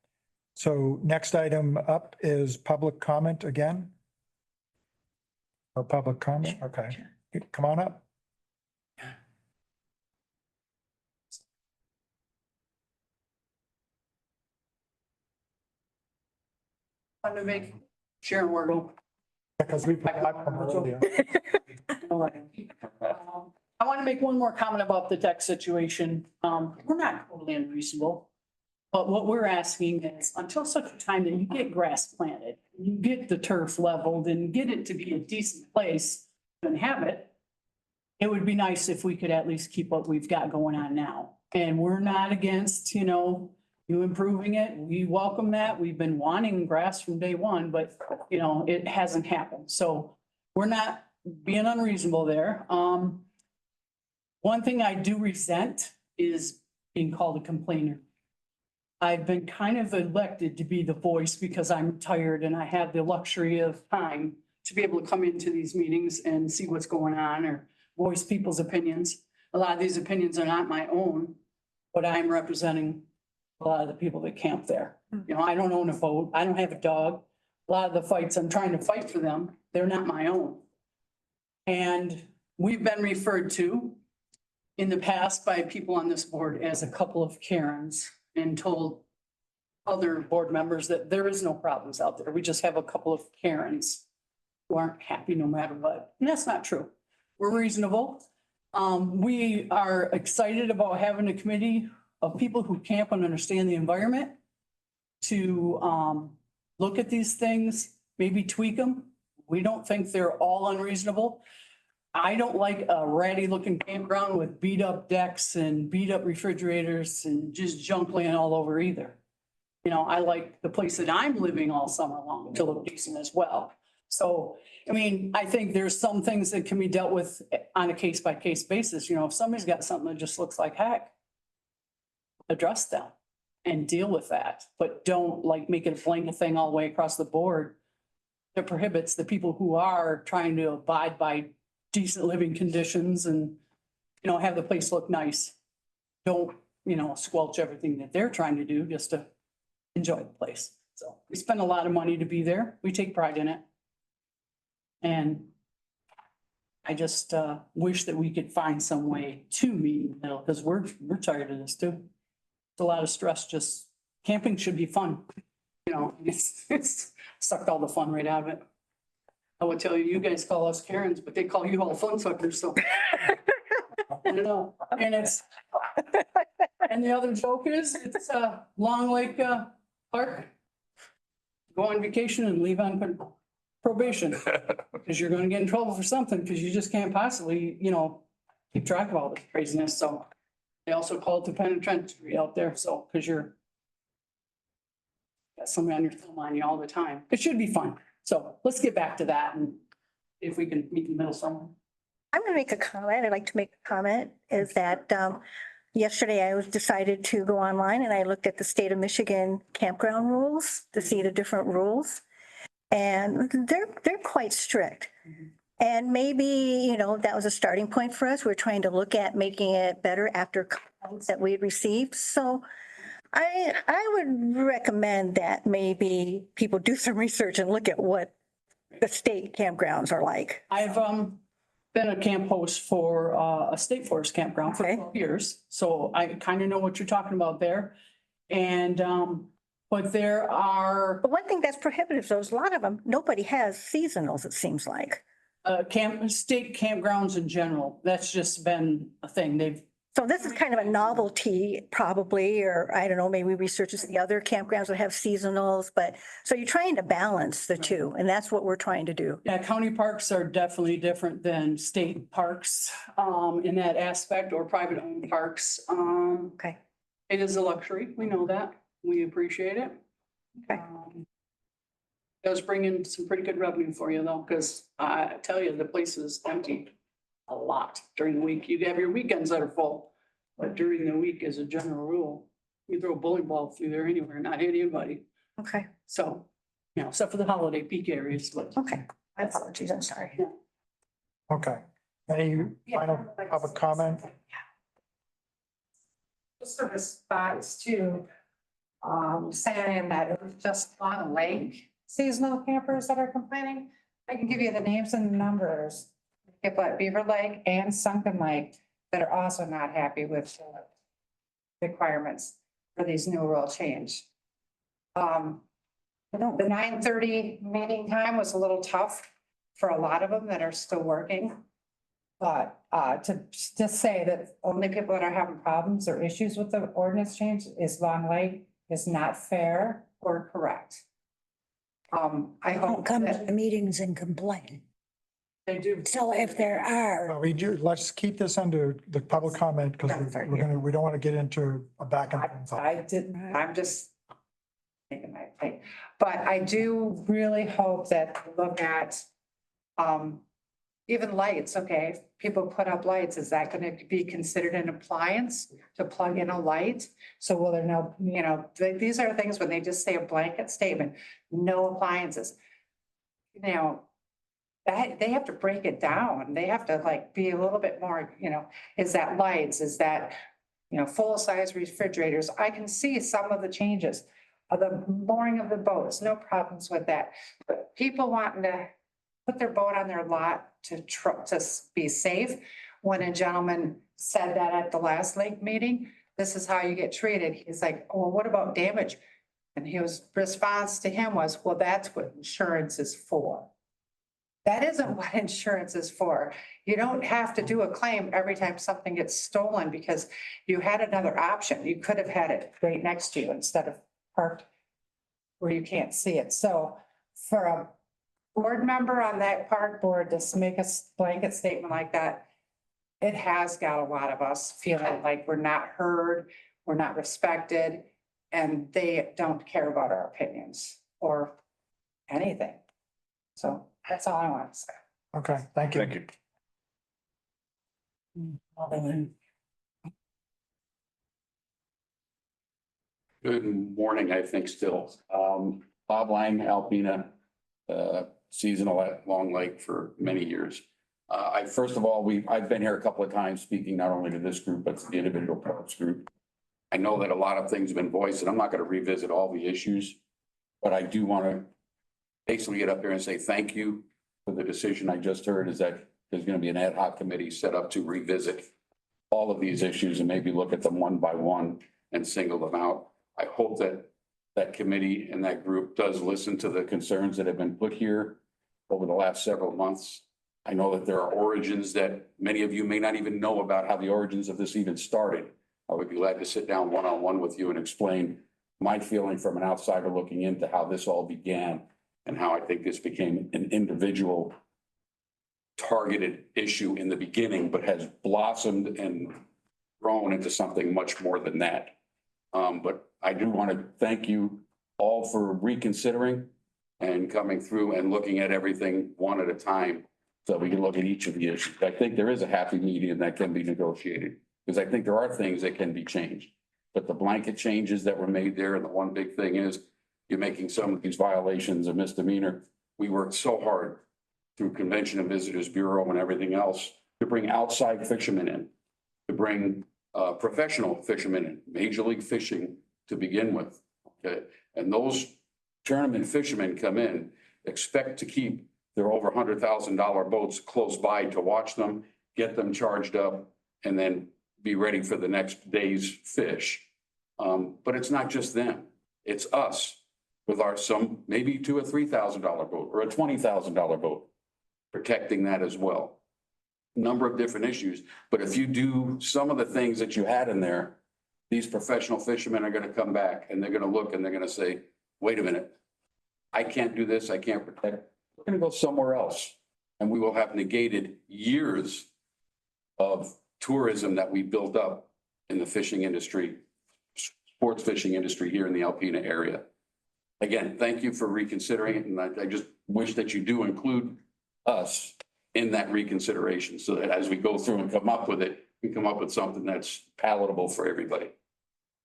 so next item up is public comment again. Or public comment, okay, come on up. I'm to make Sharon Wordle. Because we. earlier. I want to make one more comment about the deck situation. We're not totally unreasonable. But what we're asking is until such a time that you get grass planted, you get the turf leveled and get it to be a decent place to inhabit, it would be nice if we could at least keep what we've got going on now. And we're not against, you improving it. We welcome that. We've been wanting grass from day one, but, it hasn't happened. So we're not being unreasonable there. One thing I do resent is being called a complainer. I've been kind of elected to be the voice because I'm retired and I have the luxury of time to be able to come into these meetings and see what's going on or voice people's opinions. A lot of these opinions are not my own, but I'm representing a lot of the people that camp there. I don't own a boat. I don't have a dog. A lot of the fights I'm trying to fight for them, they're not my own. And we've been referred to in the past by people on this board as a couple of Karens and told other board members that there is no problems out there. We just have a couple of Karens who aren't happy no matter what. And that's not true. We're reasonable. We are excited about having a committee of people who camp and understand the environment to look at these things, maybe tweak them. We don't think they're all unreasonable. I don't like a ratty looking campground with beat up decks and beat up refrigerators and just junk laying all over either. I like the place that I'm living all summer long to look decent as well. So, I think there's some things that can be dealt with on a case by case basis. If somebody's got something that just looks like heck, address them and deal with that, but don't make it a blanket thing all the way across the board that prohibits the people who are trying to abide by decent living conditions and, have the place look nice. Don't, squelch everything that they're trying to do just to enjoy the place. So we spend a lot of money to be there. We take pride in it. And I just wish that we could find some way to meet in the middle, because we're tired of this too. It's a lot of stress, just camping should be fun. You know, it's sucked all the fun right out of it. I would tell you, you guys call us Karens, but they call you all fun suckers, so. I don't know, and and the other joke is, it's Long Lake Park. Go on vacation and leave on probation, because you're gonna get in trouble for something, because you just can't possibly, you know, keep track of all this craziness, so. They also call it the penitentiary out there, so, because you're got somebody on your thumb on you all the time. It should be fun. So let's get back to that and if we can meet in the middle somewhere. I'm gonna make a comment. I'd like to make a comment is that yesterday I was decided to go online and I looked at the state of Michigan campground rules to see the different rules. And they're quite strict. And maybe, you know, that was a starting point for us. We're trying to look at making it better after comments that we had received. So I would recommend that maybe people do some research and look at what the state campgrounds are like. I've been a camp host for a state forest campground for 12 years, so I kind of know what you're talking about there. And but there are But one thing that's prohibitive, though, is a lot of them, nobody has seasonals, it seems like. state campgrounds in general. That's just been a thing. So this is kind of a novelty probably, or I don't know, maybe researches the other campgrounds that have seasonals, but so you're trying to balance the two, and that's what we're trying to do. Yeah, county parks are definitely different than state parks in that aspect, or private owned parks. Okay. It is a luxury. We know that. We appreciate it. Okay. Does bring in some pretty good revenue for you though, because I tell you, the place is empty a lot during the week. You have your weekends that are full, but during the week, as a general rule, you throw a bowling ball through there anywhere, not hit anybody. Okay. So, you know, except for the holiday peak areas, but. Okay. My apologies, I'm sorry. Okay. Any final public comment? Just a response to, saying that it was just Long Lake seasonal campers that are complaining. I can give you the names and numbers. People at Beaver Lake and Sunken Lake that are also not happy with the requirements for these new rule change. The 9:30 meeting time was a little tough for a lot of them that are still working. But to just say that only people that are having problems or issues with the ordinance change is Long Lake is not fair or correct. I Don't hope come to that the meetings and complain. They do. So if there are, Well, let's keep this under the public comment because we don't want to get into a back and forth. I didn't, I'm just making my point. But I do really hope that we look at, even lights, okay, people put up lights, is that gonna be considered an appliance to plug in a light? So will there no, you know, these are things when they just say a blanket statement, no appliances. You know, that, they have to break it down, they have to like be a little bit more, you know, is that lights, is that, you know, full-size refrigerators? I can see some of the changes. The mooring of the boats, no problems with that, but people wanting to put their boat on their lot to be safe. When a gentleman said that at the last lake meeting, this is how you get treated. He's like, well, what about damage? And his response to him was, well, that's what insurance is for. That isn't what insurance is for. You don't have to do a claim every time something gets stolen because you had another option. You could have had it right next to you instead of parked where you can't see it. So for a board member on that park board to make a blanket statement like that, it has got a lot of us feeling like we're not heard, we're not respected, and they don't care about our opinions or anything. So that's all I want to say. Okay, thank you. Thank you. Good morning, I think still. Bob Lang, Alpena, seasonal at Long Lake for many years. First of all, I've been here a couple of times speaking not only to this group, but to the individual parks group. I know that a lot of things have been voiced and I'm not going to revisit all the issues, but I do want to basically get up here and say thank you for the decision I just heard is that there's gonna be an ad hoc committee set up to revisit all of these issues and maybe look at them one by one and single them out. I hope that that committee and that group does listen to the concerns that have been put here over the last several months. I know that there are origins that many of you may not even know about how the origins of this even started. I would be glad to sit down one-on-one with you and explain my feeling from an outsider looking into how this all began and how I think this became an individual targeted issue in the beginning, but has blossomed and grown into something much more than that. But I do want to thank you all for reconsidering and coming through and looking at everything one at a time so we can look at each of the issues. I think there is a happy medium that can be negotiated because I think there are things that can be changed. But the blanket changes that were made there, and the one big thing is you're making some of these violations a misdemeanor. We worked so hard through Convention and Visitors Bureau and everything else to bring outside fishermen in, to bring professional fishermen in, Major League Fishing to begin with. Okay, and those tournament fishermen come in, expect to keep their over $100,000 boats close by to watch them, get them charged up, and then be ready for the next day's fish. But it's not just them, it's us with our some maybe $2,000 or $3,000 boat or a $20,000 boat, protecting that as well. Number of different issues, but if you do some of the things that you had in there, these professional fishermen are gonna come back and they're gonna look and they're gonna say, wait a minute, I can't do this, I can't protect. We're gonna go somewhere else. And we will have negated years of tourism that we built up in the fishing industry, sports fishing industry here in the Alpena area. Again, thank you for reconsidering it. And I just wish that you do include us in that reconsideration so that as we go through and come up with it, we come up with something that's palatable for everybody.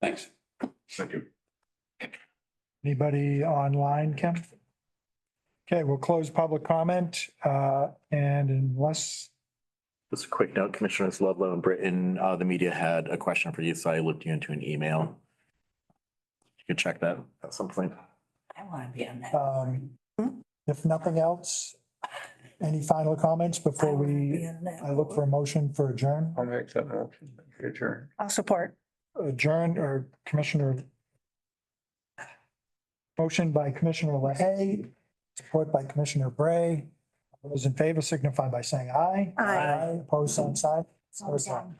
Thanks. Thank you. Anybody online, Kim? Okay, we'll close public comment, and unless, Just a quick note, Commissioners Ludlow and Britton, the media had a question for you, so I looked you into an email. You can check that at some point. I want to be on that. if nothing else, any final comments before I wanna be we, on that I look for a motion for adjourn? I'll make that motion. Adjourn. I'll support. Adjourn or Commissioner? Motion by Commissioner LaHaye, support by Commissioner Bray. Those in favor signify by saying aye. Aye. Opposed, same sign. So it's on.